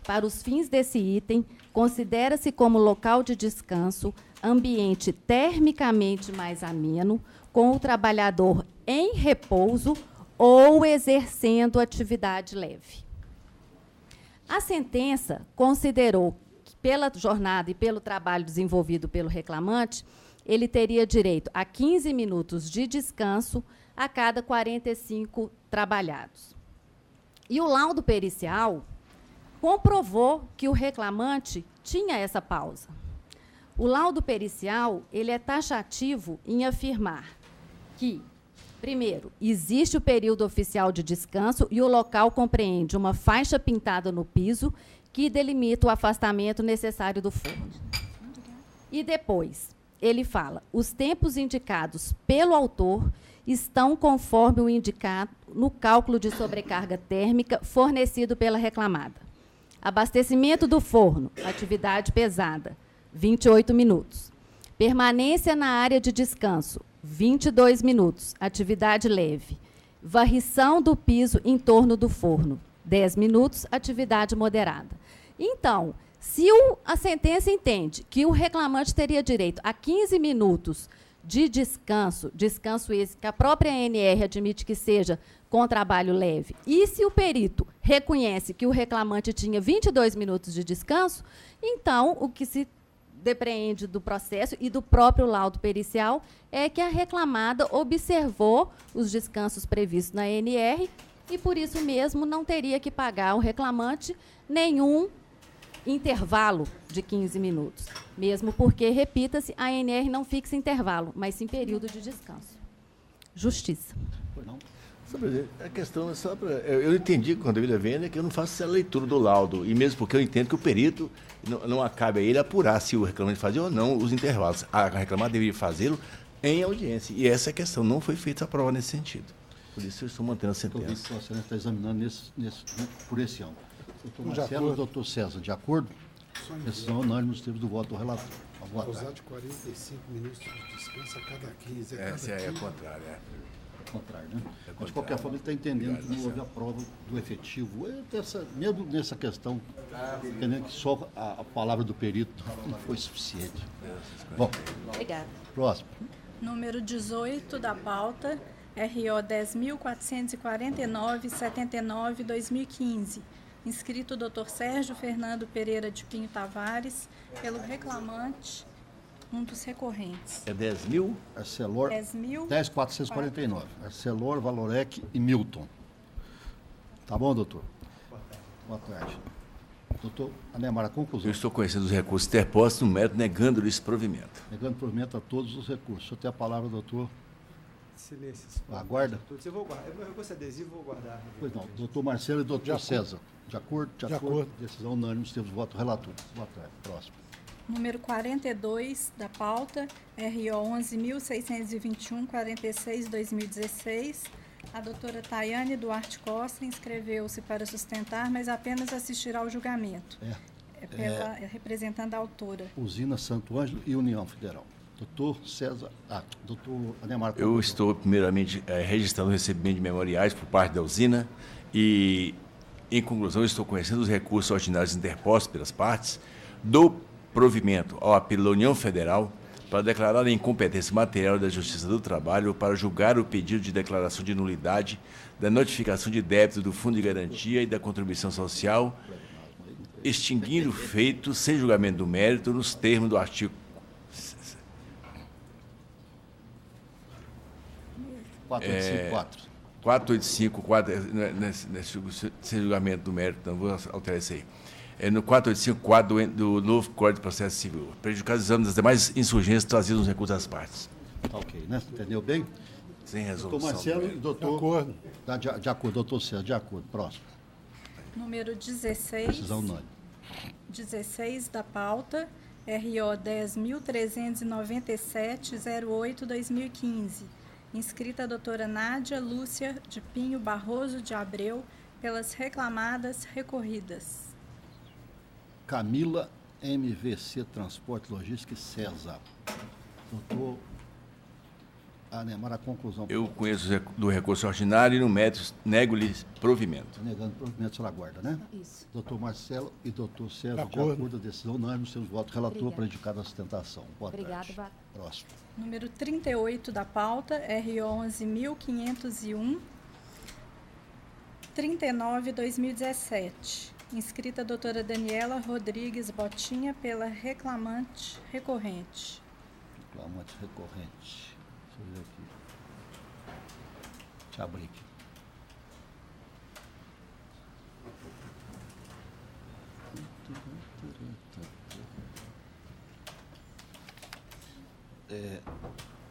para os fins desse item, considera-se como local de descanso ambiente termicamente mais ameno, com o trabalhador em repouso ou exercendo atividade leve. A sentença considerou que, pela jornada e pelo trabalho desenvolvido pelo reclamante, ele teria direito a 15 minutos de descanso a cada 45 trabalhados. E o laudo pericial comprovou que o reclamante tinha essa pausa. O laudo pericial, ele é taxativo em afirmar que, primeiro, existe o período oficial de descanso e o local compreende uma faixa pintada no piso que delimita o afastamento necessário do forno. E depois, ele fala: os tempos indicados pelo autor estão conforme o indicado no cálculo de sobrecarga térmica fornecido pela reclamada. Abastecimento do forno, atividade pesada, 28 minutos. Permanência na área de descanso, 22 minutos, atividade leve. Varrição do piso em torno do forno, 10 minutos, atividade moderada. Então, se a sentença entende que o reclamante teria direito a 15 minutos de descanso esse que a própria ANR admite que seja com trabalho leve, e se o perito reconhece que o reclamante tinha 22 minutos de descanso, então o que se depreende do processo e do próprio laudo pericial é que a reclamada observou os descansos previstos na ANR e, por isso mesmo, não teria que pagar ao reclamante nenhum intervalo de 15 minutos. Mesmo porque, repita-se, a ANR não fixa intervalo, mas sim período de descanso. Justiça. A questão é só para... Eu entendi quando eu vendo que eu não faço essa leitura do laudo, e mesmo porque eu entendo que o perito não acabe a ele apurar se o reclamante fazia ou não os intervalos. A reclamada deveria fazê-lo em audiência. E essa é a questão. Não foi feita a prova nesse sentido. Por isso eu estou mantendo a sentença. Então, o senhor está examinando por esse ângulo. Doutor Marcelo e doutor César, de acordo? Decisão unânime nos termos do voto do relator. Usar de 45 minutos de descanso a cada 15. Essa é a contrária. É contrário, né? Mas, de qualquer forma, ele está entendendo que não houve a prova do efetivo. Mesmo nessa questão, entendendo que só a palavra do perito não foi suficiente. Bom, obrigada. Próximo. Número 18 da pauta, RO 10.449/79/2015. Inscrito o Dr. Sérgio Fernando Pereira de Pinho Tavares, pelo reclamante, um dos recorrentes. É 10 mil? Arcelor. 10.449. Arcelor, Valorec e Milton. Tá bom, doutor? Boa tarde. Doutor Anemar, a conclusão. Eu estou conhecendo os recursos interpostos no mérito, negando esse provimento. Negando provimento a todos os recursos. O senhor tem a palavra, doutor. Silêncio. Aguarda. Eu vou guardar. Meu recurso adesivo, vou guardar. Pois não. Doutor Marcelo e doutor César. De acordo? De acordo. Decisão unânime, nos termos do voto relator. Boa tarde. Próximo. Número 42 da pauta, RO 11.621/46/2016. A doutora Tayane Duarte Costa inscreveu-se para sustentar, mas apenas assistirá ao julgamento. Representando a autora. Usina Santo Ângelo e União Federal. Doutor César, doutor Anemar. Eu estou, primeiramente, registrando o recebimento de memoriais por parte da usina e, em conclusão, estou conhecendo os recursos ordinários interpostos pelas partes do provimento ao apelo da União Federal para declarar a incompetência material da Justiça do Trabalho para julgar o pedido de declaração de nulidade da notificação de débito do Fundo de Garantia e da Contribuição Social extinguindo o feito sem julgamento do mérito nos termos do artigo 485. 485, sem julgamento do mérito, não vou alterar isso aí. No 485 do novo Código de Processo Civil, prejudicando os exames das demais insurgências trazidas nos recursos das partes. Ok, né? Entendeu bem? Sem resolução. Doutor Marcelo e doutor... De acordo. De acordo, doutor César, de acordo. Próximo. Número 16. Decisão unânime. 16 da pauta, RO 10.397-08-2015. Inscrita a doutora Nádia Lúcia de Pinho Barroso de Abreu, pelas reclamadas recorridas. Camila MVC Transporte, Logística e César. Doutor Anemar, a conclusão. Eu conheço do recurso ordinário e no mérito nego-lhe provimento. Negando provimento, o senhor aguarda, né? Isso. Doutor Marcelo e doutor César, de acordo. acordo, a decisão unânime, nos seus votos. Relator Obrigada. para indicar a sustentação. Boa Obrigada, tarde. Vá. Próximo. Número 38 da pauta, RO 11.501, 39/2017. Inscrita a doutora Daniela Rodrigues Botinha, pela reclamante recorrente. Reclamante recorrente. Deixa eu ver aqui. Deixa eu abrir aqui.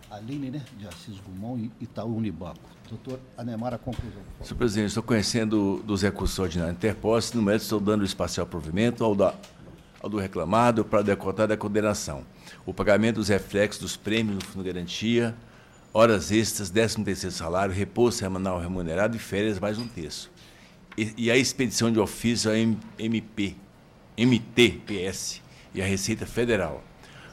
Aline, né? De Assis Gumão e Itaú Unibanco. Doutor Anemar, a conclusão. Senhor presidente, estou conhecendo dos recursos ordinários interpostos, no mérito estou dando o espacial provimento ao do reclamado para decotar da condenação. O pagamento dos reflexos dos prêmios no fundo de garantia, horas extras, 13º salário, repouso semanal remunerado e férias mais um terço. E a expedição de ofício ao MTPS e à Receita Federal.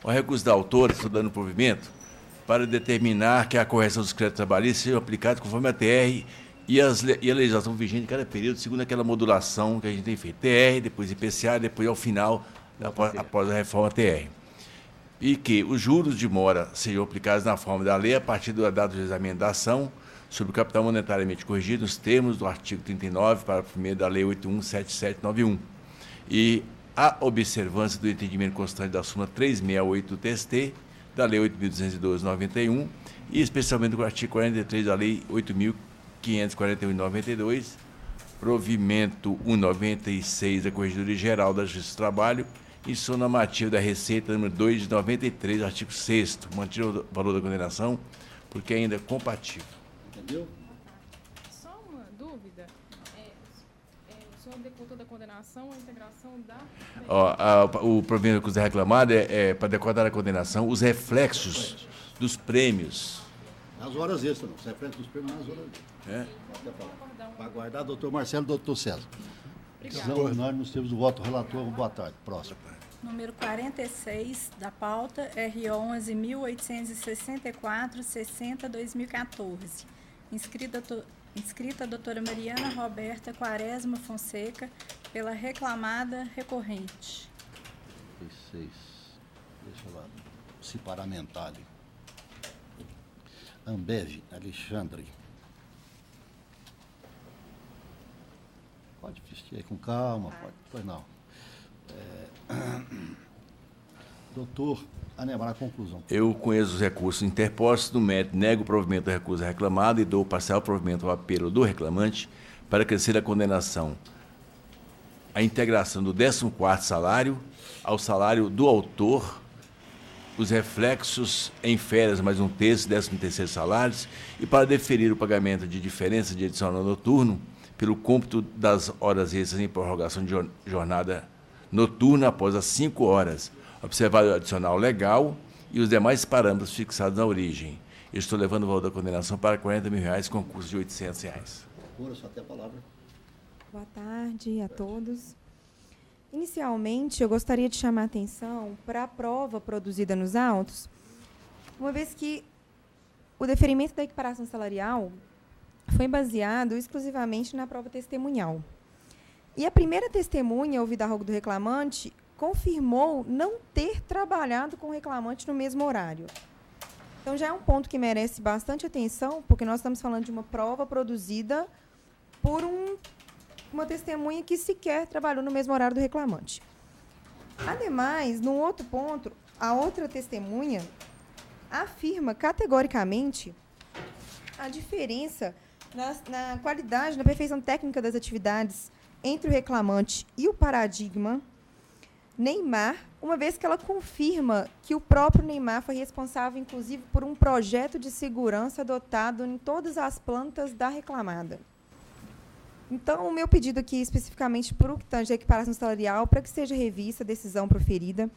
O recurso da autora, estou dando provimento para determinar que a correção dos créditos trabalhistas seja aplicada conforme a TR e a legislação vigente em cada período, segundo aquela modulação que a gente tem feito. TR, depois IPCA, depois ao final, após a reforma TR. E que os juros de mora sejam aplicados na forma da lei a partir da data do exame da ação sobre o capital monetariamente corrigido nos termos do artigo 39, parágrafo 1º da Lei 817791. E a observância do entendimento constante da súmula 368 do TST, da Lei 8.212/91, e especialmente do artigo 43 da Lei 8.541/92, provimento 196 da Corregedoria Geral da Justiça do Trabalho, e sua normativa da Receita número 2 de 93, artigo 6º, mantido o valor da condenação, porque ainda é compatível. Entendeu? Só uma dúvida. O senhor decotou da condenação a integração da... O provimento que é reclamado é para decotar a condenação os reflexos dos prêmios. Nas horas extras, não. Os reflexos dos prêmios nas horas extras. Para aguardar, doutor Marcelo e doutor César. Decisão unânime nos termos do voto relator. Boa tarde. Próximo. Número 46 da pauta, RO 11.864-60/2014. Inscrita a doutora Mariana Roberta Quaresma Fonseca, pela reclamada recorrente. 46. Deixa lá. Se paramentar ali. Ambev, Alexandre. Pode vestir aí com calma, pode. Pois não. Doutor Anemar, a conclusão. Eu conheço os recursos interpostos, no mérito nego o provimento do recurso reclamado e dou parcial provimento ao apelo do reclamante para crescer a condenação. A integração do 14º salário ao salário do autor, os reflexos em férias mais um terço, 13º salários, e para deferir o pagamento de diferença de adicional noturno pelo cômputo das horas extras em prorrogação de jornada noturna após as 5 horas, observado o adicional legal e os demais parâmetros fixados na origem. Eu estou levando o valor da condenação para R$40 mil com custo de R$800. Só tem a palavra. Boa tarde a todos. Inicialmente, eu gostaria de chamar a atenção para a prova produzida nos autos, uma vez que o deferimento da equiparação salarial foi baseado exclusivamente na prova testemunhal. E a primeira testemunha, ouvida a rogo do reclamante, confirmou não ter trabalhado com o reclamante no mesmo horário. Então, já é um ponto que merece bastante atenção, porque nós estamos falando de uma prova produzida por um uma testemunha que sequer trabalhou no mesmo horário do reclamante. Ademais, num outro ponto, a outra testemunha afirma categoricamente a diferença na qualidade, na perfeição técnica das atividades entre o reclamante e o paradigma Neymar, uma vez que ela confirma que o próprio Neymar foi responsável, inclusive, por um projeto de segurança adotado em todas as plantas da reclamada. Então, o meu pedido aqui, especificamente para o que tange a equiparação salarial, para que seja revista a decisão proferida,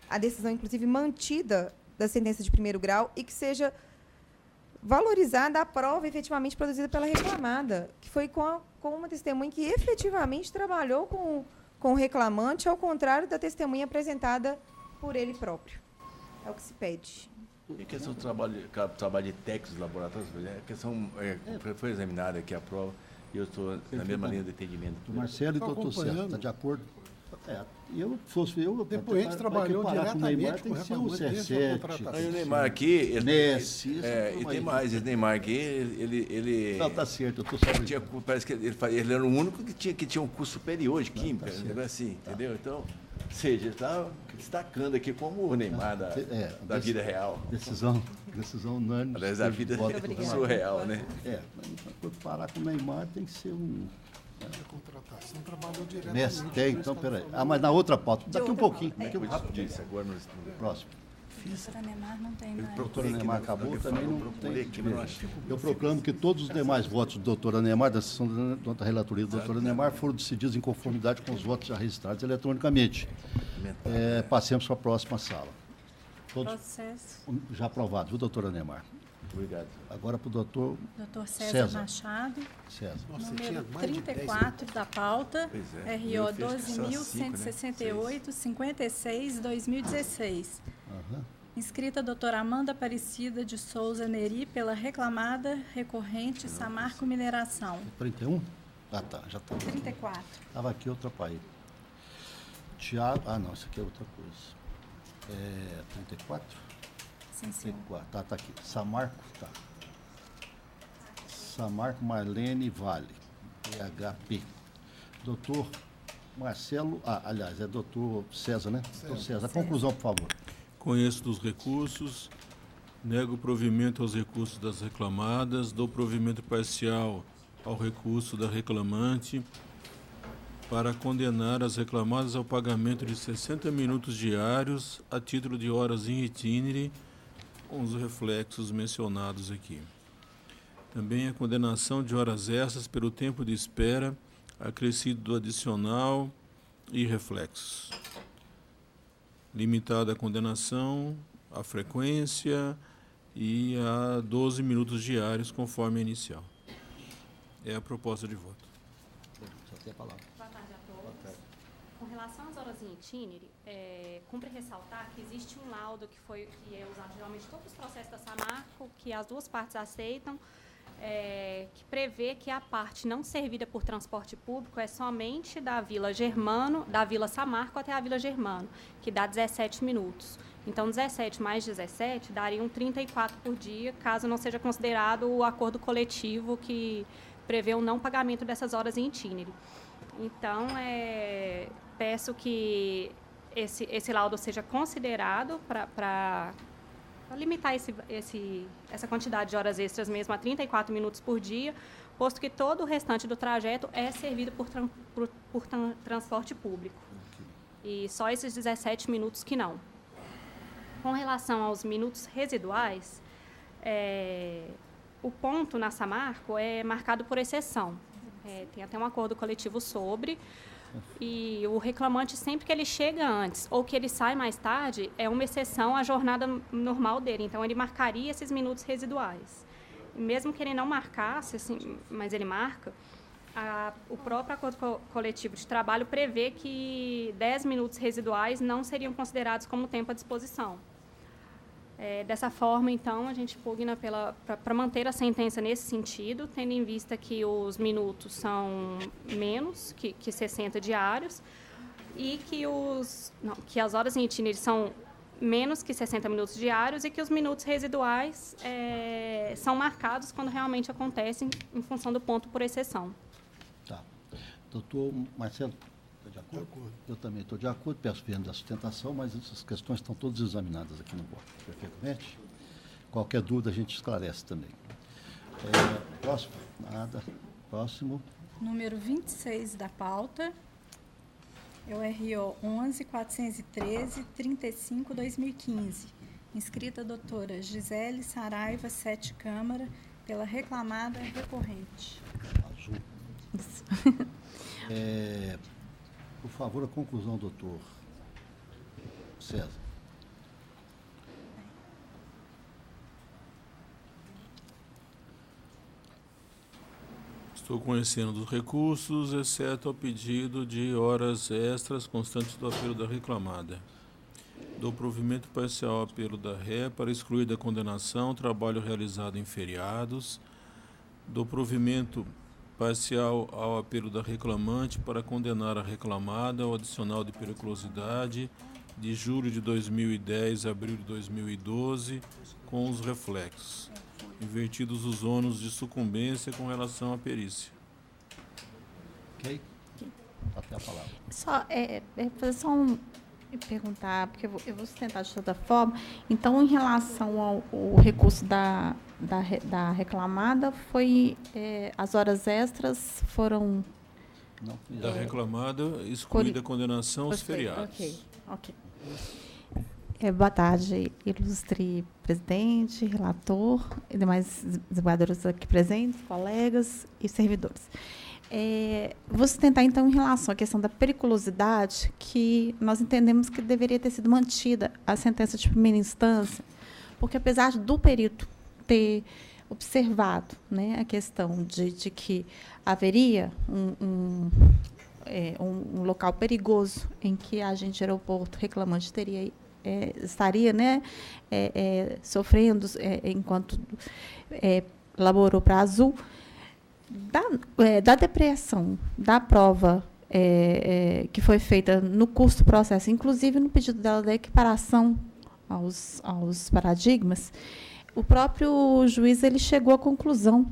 a decisão, inclusive, mantida da sentença de primeiro grau, e que seja valorizada a prova efetivamente produzida pela reclamada, que foi com uma testemunha que efetivamente trabalhou com o reclamante, ao contrário da testemunha apresentada por ele próprio. É o que se pede. Em questão do trabalho de técnicos laboratórios, a questão foi examinada aqui a prova, e eu estou na mesma linha de entendimento. O Marcelo e o doutor César, está de acordo? Depoente trabalhou diretamente com o C7. O Neymar aqui, Messi, e tem mais, esse Neymar aqui, ele não, tá certo, eu estou sabendo. Parece que ele era o único que tinha um curso superior de química, assim, entendeu? Então, ou seja, ele está destacando aqui como o Neymar da vida real. Decisão unânime. Aliás, da vida surreal, né? Para parar com o Neymar tem que ser um... contratação trabalhou diretamente. Tem, então, peraí. Mas na outra pauta, daqui um pouquinho. Rapidinho, agora no próximo. Doutora Neymar não tem mais. Doutora Neymar acabou, também não tem. Eu proclamo que todos os demais votos da doutora Neymar, da sessão da relatoria da doutora Neymar, foram decididos em conformidade com os votos já registrados eletronicamente. Passemos para a próxima sala. Todos já aprovados, viu, doutora Neymar? Obrigado. Agora para o doutor César Machado, número 34 da pauta, RO 12.168, 56, 2016. Inscrita a doutora Amanda Aparecida de Souza Neri pela reclamada recorrente Samarco Mineração. 31? Ah, tá, já está. 34. Estava aqui, eu atrapalhei. Tiago, não, isso aqui é outra coisa. 34? Sim, sim. Tá aqui. Samarco, tá. Samarco Marlene Vale, PHP. Doutor Marcelo, aliás, é doutor César, né? Doutor César, a conclusão, por favor. Conheço dos recursos, nego provimento aos recursos das reclamadas, dou provimento parcial ao recurso da reclamante para condenar as reclamadas ao pagamento de 60 minutos diários a título de horas in itinere, com os reflexos mencionados aqui. Também a condenação de horas extras pelo tempo de espera, acrescido do adicional e reflexos. Limitada a condenação, a frequência e a 12 minutos diários, conforme a inicial. É a proposta de voto. Só tem a palavra. Boa tarde a todos. Com relação às horas em itinere, cumpre ressaltar que existe um laudo que é usado geralmente em todos os processos da Samarco, que as duas partes aceitam, que prevê que a parte não servida por transporte público é somente da Vila Germano, da Vila Samarco até a Vila Germano, que dá 17 minutos. Então, 17 mais 17 dariam 34 por dia, caso não seja considerado o acordo coletivo que prevê o não pagamento dessas horas em itinere. Então, peço que esse laudo seja considerado para limitar essa quantidade de horas extras mesmo a 34 minutos por dia, posto que todo o restante do trajeto é servido por transporte público. E só esses 17 minutos que não. Com relação aos minutos residuais, o ponto na Samarco é marcado por exceção. Tem até um acordo coletivo sobre, e o reclamante, sempre que ele chega antes ou que ele sai mais tarde, é uma exceção à jornada normal dele. Então, ele marcaria esses minutos residuais. Mesmo que ele não marcasse, assim, mas ele marca, o próprio acordo coletivo de trabalho prevê que 10 minutos residuais não seriam considerados como tempo à disposição. Dessa forma, então, a gente pugna para manter a sentença nesse sentido, tendo em vista que os minutos são menos que 60 diários e que as horas em itinere são menos que 60 minutos diários e que os minutos residuais são marcados quando realmente acontecem em função do ponto por exceção. Tá. Doutor Marcelo, está de acordo? Eu também estou de acordo, peço perdão da sustentação, mas essas questões estão todas examinadas aqui no voto, perfeitamente. Qualquer dúvida a gente esclarece também. Próximo? Nada. Próximo. Número 26 da pauta. É o RO 11.413.35/2015. Inscrita a doutora Gisele Saraiva, 7 Câmara, pela reclamada recorrente. Azul. Por favor, a conclusão, doutor César. Estou conhecendo dos recursos, exceto ao pedido de horas extras constantes do apelo da reclamada. Dou provimento parcial ao apelo da ré para excluir da condenação trabalho realizado em feriados. Dou provimento parcial ao apelo da reclamante para condenar a reclamada ao adicional de periculosidade de julho de 2010 a abril de 2012, com os reflexos, invertidos os ônus de sucumbência com relação à perícia. Ok? Até a palavra. Fazer só perguntar, porque eu vou sustentar de toda forma. Então, em relação ao recurso da reclamada, foi as horas extras foram... Não, da reclamada, excluída a condenação aos feriados. Ok. Boa tarde, ilustre presidente, relator e demais desembargadores aqui presentes, colegas e servidores. Vou sustentar, então, em relação à questão da periculosidade, que nós entendemos que deveria ter sido mantida a sentença de primeira instância, porque, apesar do perito ter observado, né, a questão de que haveria um local perigoso em que a agente aeroporto reclamante estaria, né, sofrendo enquanto laborou para a Azul, da depreação da prova que foi feita no curso do processo, inclusive no pedido dela da equiparação aos paradigmas, o próprio juiz ele chegou à conclusão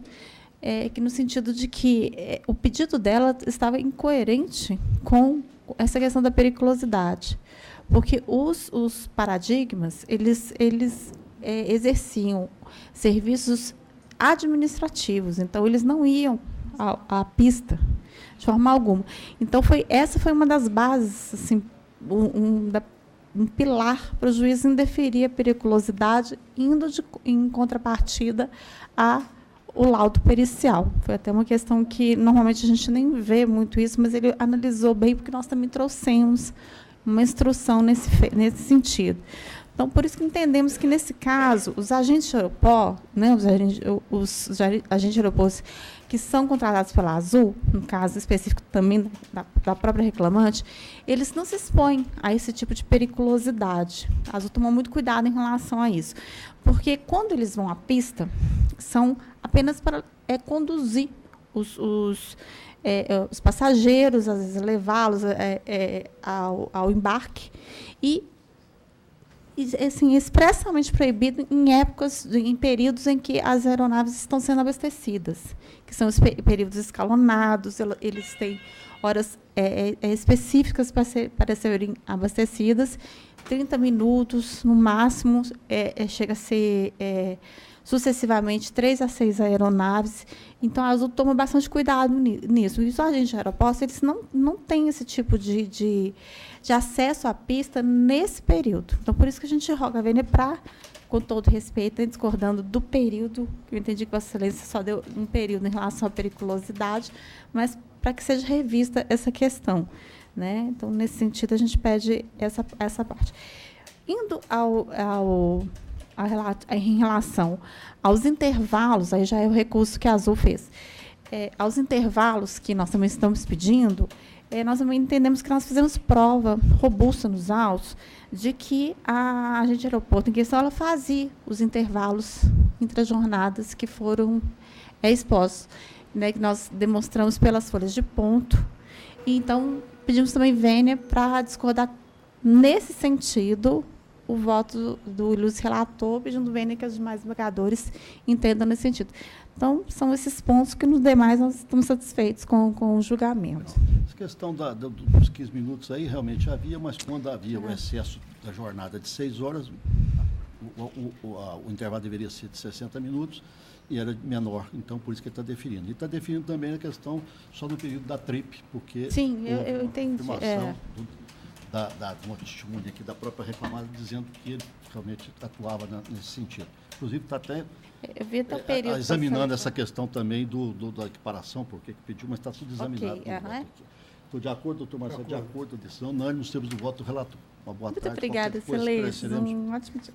que no sentido de que o pedido dela estava incoerente com essa questão da periculosidade, porque os paradigmas eles exerciam serviços administrativos, então eles não iam à pista de forma alguma. Então essa foi uma das bases, assim, um pilar para o juiz indeferir a periculosidade, indo em contrapartida o laudo pericial. Foi até uma questão que normalmente a gente nem vê muito isso, mas ele analisou bem, porque nós também trouxemos uma instrução nesse sentido. Então, por isso que entendemos que, nesse caso, os agentes de aeroporto, né, os agentes de aeroportos que são contratados pela Azul, no caso específico também da própria reclamante, eles não se expõem a esse tipo de periculosidade. A Azul tomou muito cuidado em relação a isso, porque quando eles vão à pista, são apenas para conduzir os passageiros, às vezes levá-los ao embarque, e assim, expressamente proibido em períodos em que as aeronaves estão sendo abastecidas, que são os períodos escalonados, eles têm horas específicas para serem abastecidas, 30 minutos, no máximo, chega a ser sucessivamente 3 a 6 aeronaves. Então, a Azul toma bastante cuidado nisso. E os agentes de aeroporto, eles não têm esse tipo de acesso à pista nesse período. Então, por isso que a gente roga a Vênia para, com todo respeito, discordando do período, que eu entendi que Vossa Excelência só deu um período em relação à periculosidade, mas para que seja revista essa questão, né? Então, nesse sentido, a gente pede essa parte. Indo em relação aos intervalos, aí já é o recurso que a Azul fez, aos intervalos que nós também estamos pedindo, nós também entendemos que nós fizemos prova robusta nos autos de que a agente de aeroporto em questão ela fazia os intervalos entre as jornadas que foram expostos, né, que nós demonstramos pelas folhas de ponto. E, então, pedimos também Vênia para discordar nesse sentido o voto do ilustre relator, pedindo bem que os demais desembargadores entendam nesse sentido. Então, são esses pontos que, nos demais, nós estamos satisfeitos com o julgamento. A questão dos 15 minutos aí realmente havia, mas quando havia o excesso da jornada de 6 horas, o intervalo deveria ser de 60 minutos e era menor, então por isso que ele está definindo. E está definindo também a questão só no período da TRIP, porque sim, eu entendi. Da uma testemunha aqui da própria reclamada dizendo que ele realmente atuava nesse sentido. Inclusive está até examinando essa questão também da equiparação, porque pediu, mas está tudo examinado. Estou de acordo, doutor Marcelo, de acordo com a decisão. Unânime, nos temos o voto do relator. Uma boa tarde. Muito obrigada, excelência. Um ótimo dia.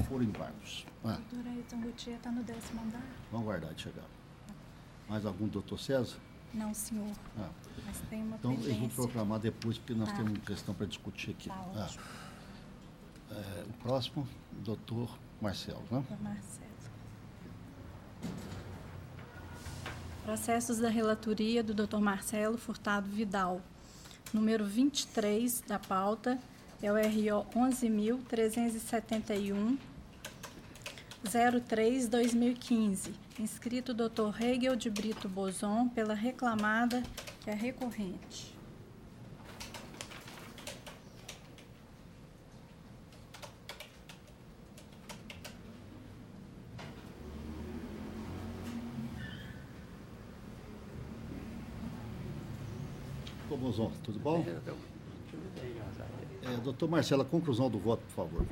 Por embargos. Doutor Ailton Gutierrez está no 10º andar? Vamos aguardar de chegar. Mais algum, doutor César? Não, senhor. Mas tem uma então, pendência. eu vou proclamar depois, porque nós temos uma questão para discutir aqui. Tá ótimo. O próximo, doutor Marcelo, né? Doutor Marcelo. Processos da relatoria do doutor Marcelo Furtado Vidal. Número 23 da pauta é o RO 11.371, 03-2015. Inscrito Dr. Hegel de Brito Bozon, pela reclamada, que é recorrente. Doutor Bozon, tudo bom? Doutor Marcelo, a conclusão do voto, por favor.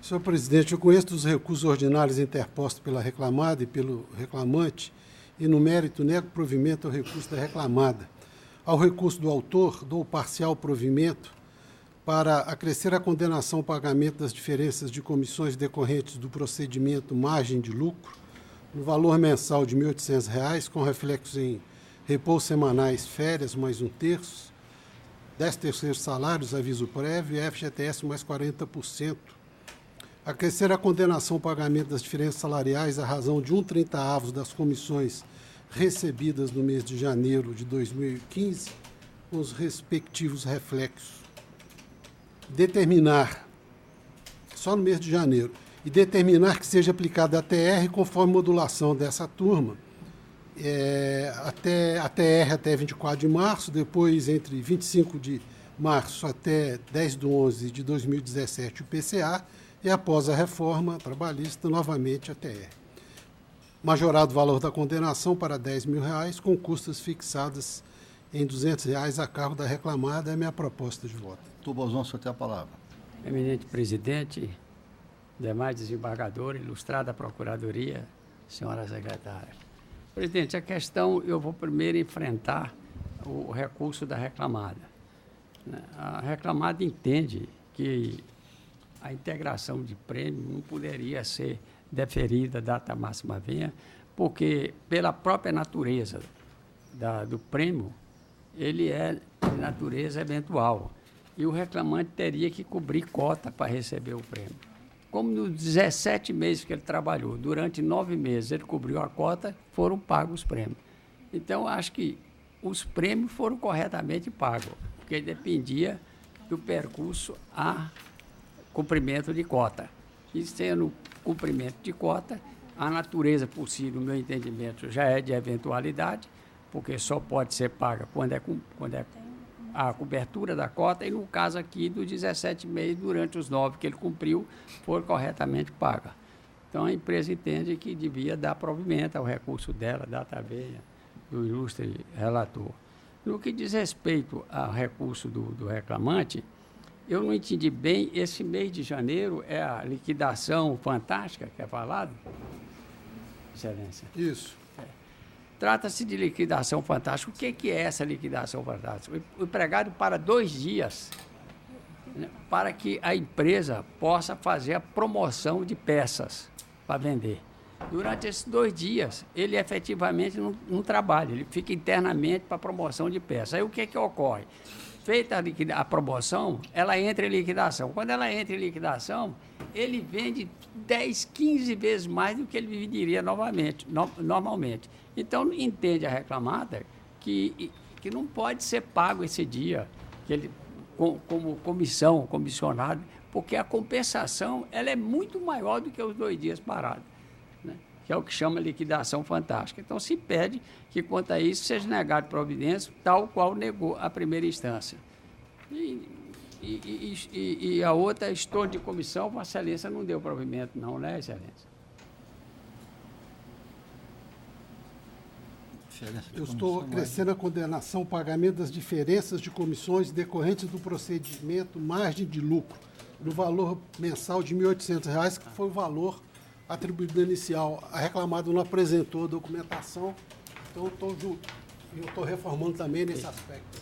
Senhor presidente, eu conheço dos recursos ordinários interpostos pela reclamada e pelo reclamante e, no mérito, nego provimento ao recurso da reclamada. Ao recurso do autor, dou parcial provimento para acrescer a condenação ao pagamento das diferenças de comissões decorrentes do procedimento margem de lucro, no valor mensal de R$ 1.800, com reflexos em repouso semanais, férias, mais 1/3, 13º salários, aviso prévio e FGTS mais 40%. Acrescer a condenação ao pagamento das diferenças salariais à razão de 1/30 das comissões recebidas no mês de janeiro de 2015, com os respectivos reflexos. Determinar, só no mês de janeiro, e determinar que seja aplicada a TR conforme modulação dessa turma, a TR até 24 de março, depois entre 25 de março até 10/11 de 2017 o PCA, e após a reforma trabalhista, novamente a TR. Majorado o valor da condenação para R$ 10.000, com custas fixadas em R$ 200 a cargo da reclamada, é a minha proposta de voto. Doutor Bozon, o senhor tem a palavra. Eminente presidente, demais desembargadores, ilustrada Procuradoria, senhora secretária. Presidente, a questão, eu vou primeiro enfrentar o recurso da reclamada. A reclamada entende que a integração de prêmio não poderia ser deferida data máxima venha, porque pela própria natureza do prêmio, ele é de natureza eventual. E o reclamante teria que cobrir cota para receber o prêmio. Como nos 17 meses que ele trabalhou, durante 9 meses ele cobriu a cota, foram pagos os prêmios. Então, acho que os prêmios foram corretamente pagos, porque dependia do percurso a cumprimento de cota. E sendo cumprimento de cota, a natureza possível, no meu entendimento, já é de eventualidade, porque só pode ser paga quando é a cobertura da cota, e no caso aqui, dos 17 meses, durante os 9 que ele cumpriu, foram corretamente pagas. Então, a empresa entende que devia dar provimento ao recurso dela, data veia, do ilustre relator. No que diz respeito ao recurso do reclamante, eu não entendi bem, esse mês de janeiro é a liquidação fantástica que é falado? Excelência. Isso. Trata-se de liquidação fantástica. O que é essa liquidação fantástica? O empregado para 2 dias, né, para que a empresa possa fazer a promoção de peças para vender. Durante esses 2 dias, ele efetivamente não trabalha, ele fica internamente para promoção de peças. Aí o que ocorre? Feita a promoção, ela entra em liquidação. Quando ela entra em liquidação, ele vende 10, 15 vezes mais do que ele venderia normalmente. Então, entende a reclamada que não pode ser pago esse dia, que ele como comissão, comissionado, porque a compensação ela é muito maior do que os 2 dias parados, né? Que é o que chama liquidação fantástica. Então, se pede que, quanto a isso, seja negado providência, tal qual negou a primeira instância. E a outra, estou de comissão, Vossa Excelência não deu provimento, não, né, Excelência? Eu estou acrescendo a condenação, pagamento das diferenças de comissões decorrentes do procedimento margem de lucro, no valor mensal de R$ 1.800, que foi o valor atribuído inicial. A reclamada não apresentou a documentação, então eu estou reformando também nesse aspecto.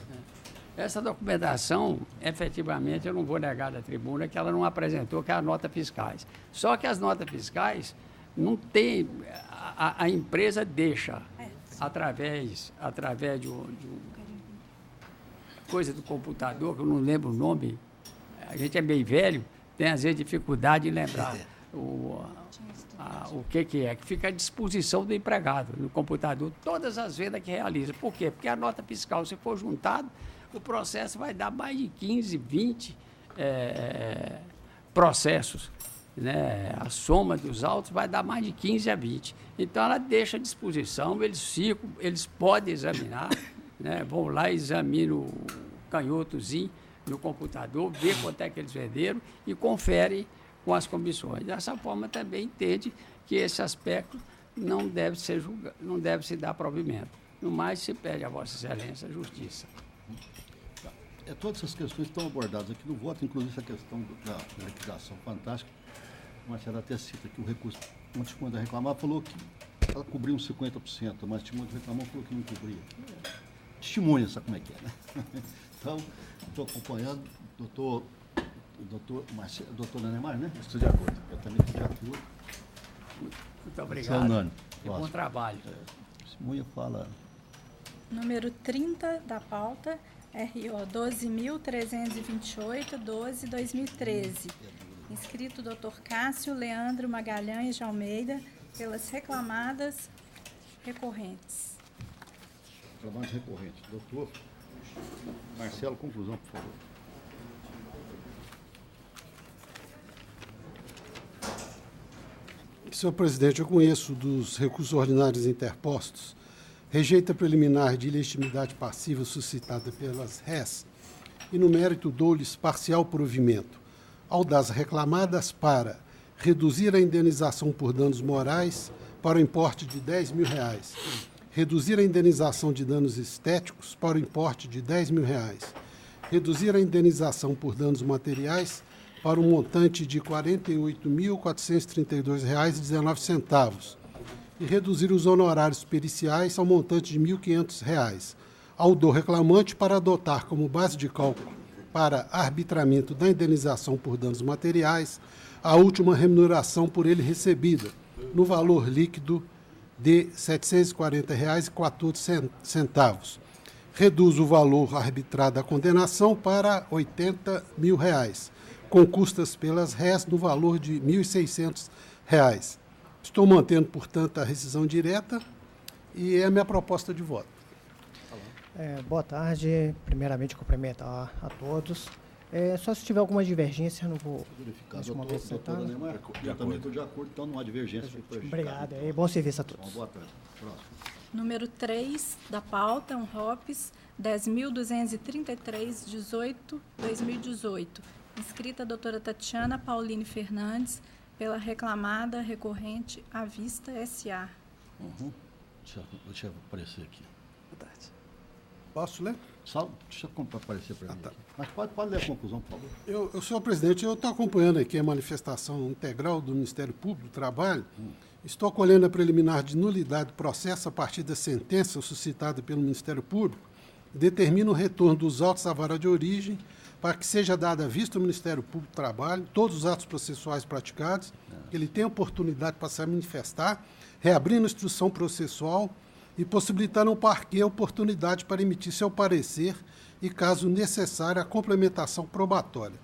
Essa documentação, efetivamente, eu não vou negar da tribuna que ela não apresentou, que é as notas fiscais. Só que as notas fiscais não tem, a empresa deixa, através de coisa do computador, que eu não lembro o nome, a gente é bem velho, tem às vezes dificuldade em lembrar o que é, que fica à disposição do empregado no computador, todas as vendas que realiza. Por quê? Porque a nota fiscal, se for juntado, o processo vai dar mais de 15, 20 processos, né? A soma dos autos vai dar mais de 15 a 20. Então, ela deixa à disposição, eles podem examinar, né? Vão lá, examinam o canhotozinho no computador, vê quanto é que eles venderam e confere com as comissões. Dessa forma, também entende que esse aspecto não deve se dar provimento. No mais, se pede a Vossa Excelência a Justiça. Todas essas questões estão abordadas aqui no voto, inclusive essa questão da liquidação fantástica. A Marcela até cita que o recurso, uma testemunha da reclamada falou que ela cobriu uns 50%, mas a testemunha do reclamão falou que não cobria. Testemunha, sabe como é que é, né? Então, estou acompanhando, doutor Neymar, né? Estou de acordo. Eu também estou de acordo. Muito obrigado. Nani, e bom trabalho. Testemunha fala. Número 30 da pauta, RO 12.328, 12/2013. Inscrito Dr. Cássio Leandro Magalhães de Almeida, pelas reclamadas recorrentes. Reclamante recorrente. Doutor Marcelo, conclusão, por favor. Senhor presidente, eu conheço dos recursos ordinários interpostos, rejeita preliminar de ilegitimidade passiva suscitada pelas réis e, no mérito, dou-lhes parcial provimento ao das reclamadas para reduzir a indenização por danos morais para o importe de R$10.000, reduzir a indenização de danos estéticos para o importe de R$10.000, reduzir a indenização por danos materiais para um montante de R$ 48.432,19 e reduzir os honorários periciais ao montante de R$ 1.500 ao do reclamante para adotar como base de cálculo para arbitramento da indenização por danos materiais a última remuneração por ele recebida, no valor líquido de R$ 740,14. Reduz o valor arbitrado da condenação para R$ 80.000, com custas pelas réis no valor de R$ 1.600. Estou mantendo, portanto, a rescisão direta e é a minha proposta de voto. Boa tarde. Primeiramente, cumprimentar a todos. Só se tiver alguma divergência, não vou... Verificar. Doutora Neymar, eu também estou de acordo, então não há divergência. Obrigado. Bom serviço a todos. Boa tarde. Próximo. Número 3 da pauta, um ROPS 10.233, 18/2018. Inscrita a doutora Tatiana Pauline Fernandes, pela reclamada recorrente à Vista S.A. Deixa eu aparecer aqui. Boa tarde. Posso ler? Deixa eu aparecer para mim. Tá. Mas pode ler a conclusão, por favor. Senhor presidente, eu estou acompanhando aqui a manifestação integral do Ministério Público do Trabalho. Estou acolhendo a preliminar de nulidade do processo a partir da sentença suscitada pelo Ministério Público, determina o retorno dos autos à vara de origem para que seja dada à vista ao Ministério Público do Trabalho todos os atos processuais praticados, que ele tenha oportunidade para se manifestar, reabrindo a instrução processual e possibilitando ao parquê a oportunidade para emitir seu parecer e, caso necessário, a complementação probatória.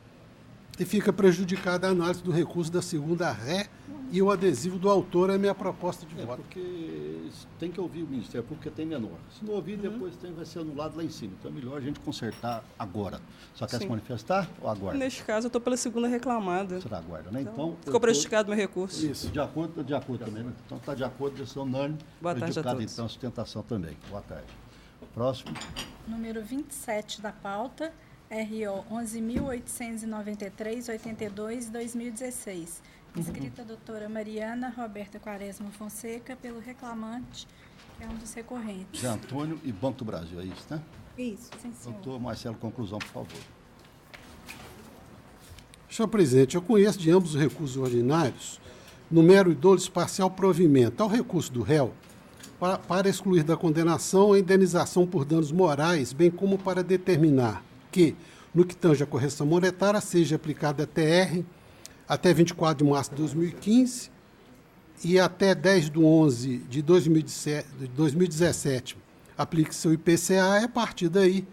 e fica prejudicada a análise do recurso da segunda ré e o adesivo do autor é a minha proposta de voto. Porque tem que ouvir o Ministério, porque tem menor. Se não ouvir, depois vai ser anulado lá em cima. Então é melhor a gente consertar agora. Só quer se manifestar ou aguarda? Neste caso, eu estou pela segunda reclamada. Será aguarda, né? Então, ficou prejudicado meu recurso. Isso, de acordo também. Né? Então está de acordo, decisão unânime. Boa tarde a todos. Então, a sustentação também. Boa tarde. Próximo. Número 27 da pauta, RO 11.893.82/2016. Escrita a doutora Mariana Roberta Quaresma Fonseca, pelo reclamante, que é um dos recorrentes. Zé Antônio e Banco do Brasil, é isso, né? Isso, sim, senhor. Doutor Marcelo, conclusão, por favor. Senhor presidente, eu conheço de ambos os recursos ordinários no mero e dolo parcial provimento ao recurso do réu para excluir da condenação a indenização por danos morais, bem como para determinar que, no que tange a correção monetária, seja aplicada a TR até 24 de março de 2015 e até 10/11 de 2017 aplique-se o IPCA, e a partir daí,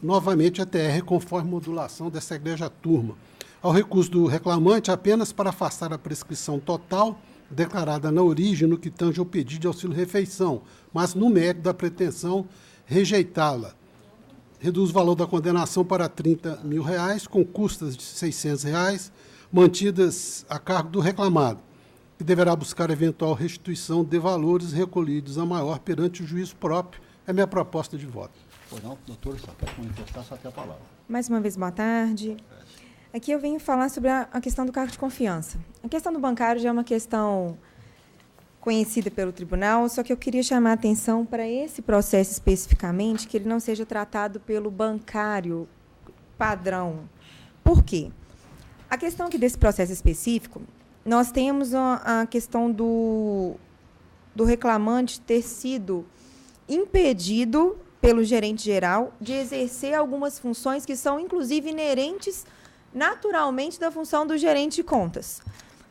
novamente, a TR conforme modulação dessa egregia turma. Ao recurso do reclamante, apenas para afastar a prescrição total declarada na origem no que tange ao pedido de auxílio-refeição, mas no mérito da pretensão, rejeitá-la. Reduz o valor da condenação para R$30 mil, com custas de R$600, mantidas a cargo do reclamado, que deverá buscar eventual restituição de valores recolhidos a maior perante o juízo próprio. É minha proposta de voto. Pois não, doutor, só quer manifestar, só tem a palavra. Mais uma vez, boa tarde. Aqui eu venho falar sobre a questão do cargo de confiança. A questão do bancário já é uma questão conhecida pelo tribunal, só que eu queria chamar a atenção para esse processo especificamente, que ele não seja tratado pelo bancário padrão. Por quê? A questão aqui desse processo específico, nós temos a questão do reclamante ter sido impedido pelo gerente geral de exercer algumas funções que são, inclusive, inerentes naturalmente da função do gerente de contas.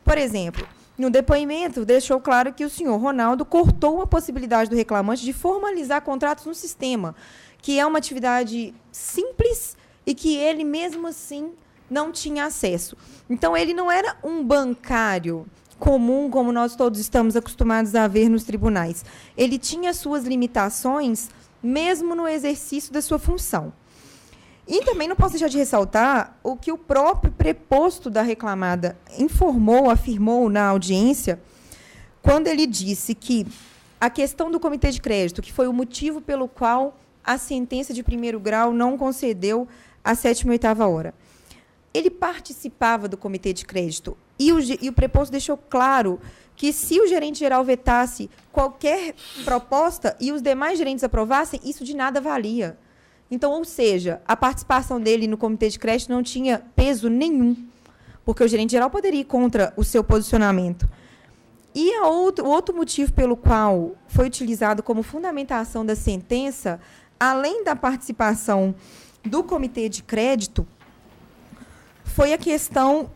Por exemplo, no depoimento, deixou claro que o senhor Ronaldo cortou a possibilidade do reclamante de formalizar contratos no sistema, que é uma atividade simples e que ele, mesmo assim, não tinha acesso. Então, ele não era um bancário comum, como nós todos estamos acostumados a ver nos tribunais. Ele tinha suas limitações, mesmo no exercício da sua função. E também não posso deixar de ressaltar o que o próprio preposto da reclamada afirmou na audiência, quando ele disse que a questão do comitê de crédito, que foi o motivo pelo qual a sentença de primeiro grau não concedeu a 7ª e 8ª hora. Ele participava do comitê de crédito e o preposto deixou claro que, se o gerente geral vetasse qualquer proposta e os demais gerentes aprovassem, isso de nada valia. Então, ou seja, a participação dele no comitê de crédito não tinha peso nenhum, porque o gerente geral poderia ir contra o seu posicionamento. E o outro motivo pelo qual foi utilizado como fundamentação da sentença, além da participação do comitê de crédito, foi a questão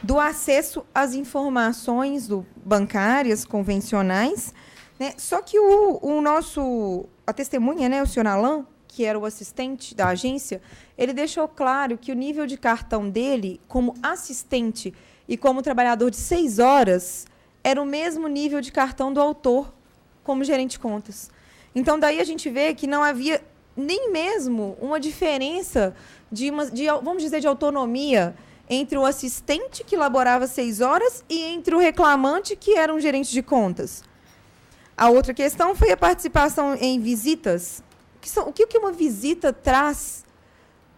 do acesso às informações bancárias convencionais, né? Só que a testemunha, né, o senhor Alain, que era o assistente da agência, ele deixou claro que o nível de cartão dele, como assistente e como trabalhador de 6 horas, era o mesmo nível de cartão do autor como gerente de contas. Então, daí a gente vê que não havia nem mesmo uma diferença vamos dizer, de autonomia entre o assistente, que laborava 6 horas, e entre o reclamante, que era um gerente de contas. A outra questão foi a participação em visitas. O que uma visita traz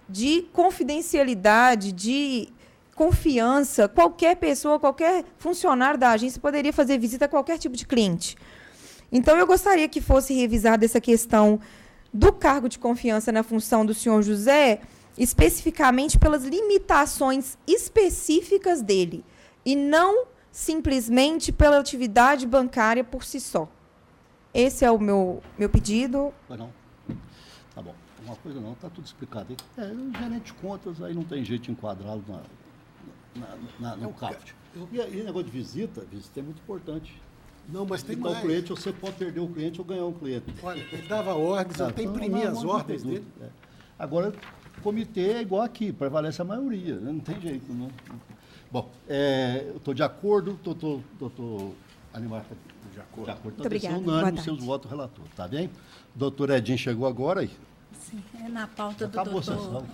de confidencialidade, de confiança? Qualquer pessoa, qualquer funcionário da agência poderia fazer visita a qualquer tipo de cliente. Então, eu gostaria que fosse revisada essa questão do cargo de confiança na função do senhor José, especificamente pelas limitações específicas dele, e não simplesmente pela atividade bancária por si só. Esse é o meu pedido. Não. Tá bom. Uma coisa não, está tudo explicado aí. O gerente de contas, aí não tem jeito de enquadrá-lo no CAFT. E o negócio de visita é muito importante. Não, mas tem mais. mais. O cliente, você pode perder o cliente ou ganhar um cliente. Olha, ele dava ordens, eu até imprimi as ordens dele. Agora, comitê é igual aqui, prevalece a maioria, né? Não tem jeito, não. Bom, eu estou de acordo, doutor Animar, de acordo. Então, decisão unânime, seus votos, relator, tá bem? Doutor Edinho chegou agora aí? Sim, é na pauta do Acabou doutor...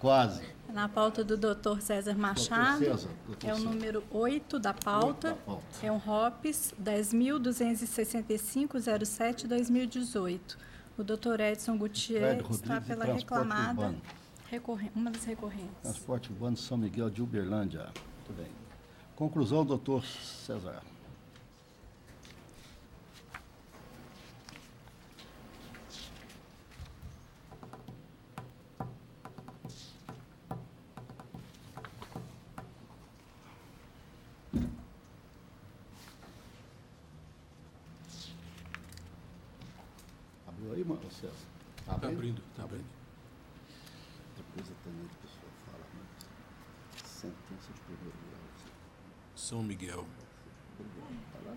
Quase. Na pauta do doutor César Machado, César, é o número 8 da pauta, é um ROPS 10.265.07/2018. O doutor Edson Gutierrez está pela reclamada, uma das recorrentes. Transporte urbano São Miguel de Uberlândia. Muito bem. Conclusão, doutor César. Abriu aí, César? Está abrindo, está abrindo. Depois também a pessoa fala, né? Sentença de primeiro grau. São Miguel. Está lá,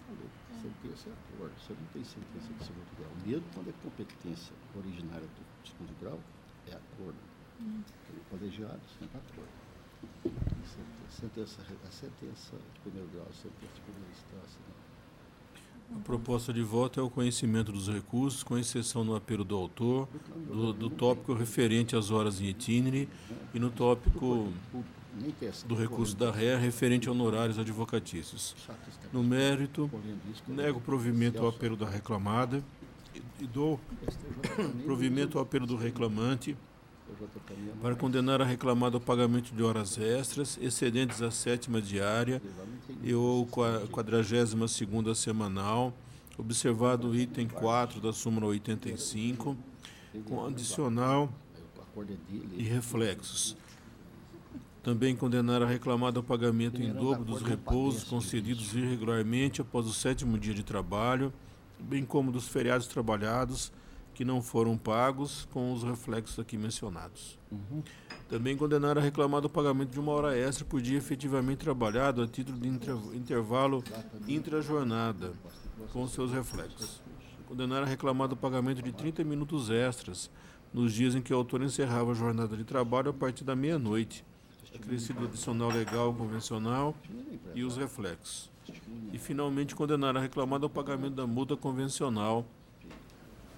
sentença é acordo. Você não tem sentença de segundo grau. Mesmo quando é competência originária do segundo grau, é acordo. Colegiado, sempre acordo. A sentença de primeiro grau, sentença de primeira instância, né? A proposta de voto é o conhecimento dos recursos, com exceção no apelo do autor, do tópico referente às horas em itinere e no tópico do recurso da ré referente a honorários advocatícios. No mérito, nego provimento ao apelo da reclamada e dou provimento ao apelo do reclamante para condenar a reclamada ao pagamento de horas extras, excedentes à 7ª diária e ou 42ª semanal, observado o item 4 da súmula 85, com adicional e reflexos. Também condenar a reclamada ao pagamento em dobro dos repousos concedidos irregularmente após o 7º dia de trabalho, bem como dos feriados trabalhados que não foram pagos, com os reflexos aqui mencionados. Também condenar a reclamada ao pagamento de 1 hora extra por dia efetivamente trabalhado a título de intervalo intrajornada, com seus reflexos. Condenar a reclamada ao pagamento de 30 minutos extras nos dias em que o autor encerrava a jornada de trabalho a partir da meia-noite, acrescido adicional legal convencional e os reflexos. E, finalmente, condenar a reclamada ao pagamento da multa convencional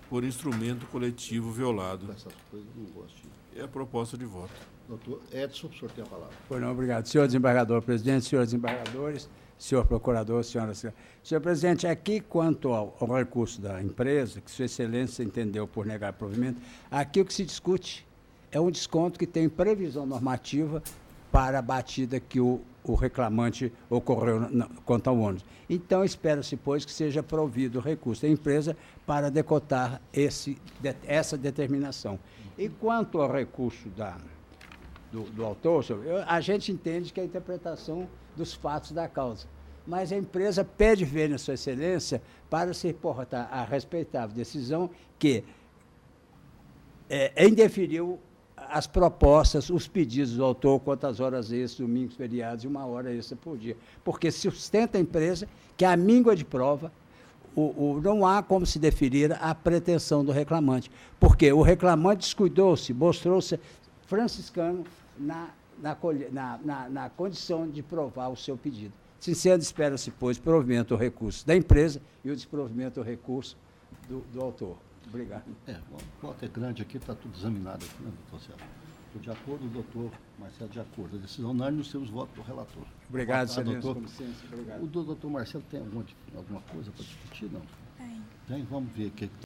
por instrumento coletivo violado. Essas coisas eu não gosto. É a proposta de voto. Doutor Edson, o senhor tem a palavra. Pois não, obrigado. Senhor desembargador, presidente, senhores desembargadores, senhor procurador, senhoras e senhores. Senhor presidente, aqui quanto ao recurso da empresa, que Sua Excelência entendeu por negar provimento, aqui o que se discute é um desconto que tem previsão normativa para a batida que o reclamante ocorreu quanto ao ônus. Então, espera-se, pois, que seja provido o recurso da empresa para decotar essa determinação. E quanto ao recurso do autor, a gente entende que é a interpretação dos fatos da causa. Mas a empresa pede ver na Sua Excelência para se reportar a respeitável decisão que indeferiu as propostas, os pedidos do autor quanto às horas extras, domingos, feriados e 1 hora extra por dia. Porque sustenta a empresa que a míngua de prova, não há como se deferir a pretensão do reclamante. Porque o reclamante descuidou-se, mostrou-se franciscano na condição de provar o seu pedido. Se sendo, espera-se, pois, provimento ao recurso da empresa e o desprovimento ao recurso do autor. Obrigado. O voto é grande aqui, está tudo examinado aqui, né, doutor César? Estou de acordo, o doutor Marcelo de acordo. A decisão unânime, nos seus votos do relator. Obrigado, Excelência. doutor. Com licença, obrigado. O doutor Marcelo tem alguma coisa para discutir, não? Tem. Vamos ver o que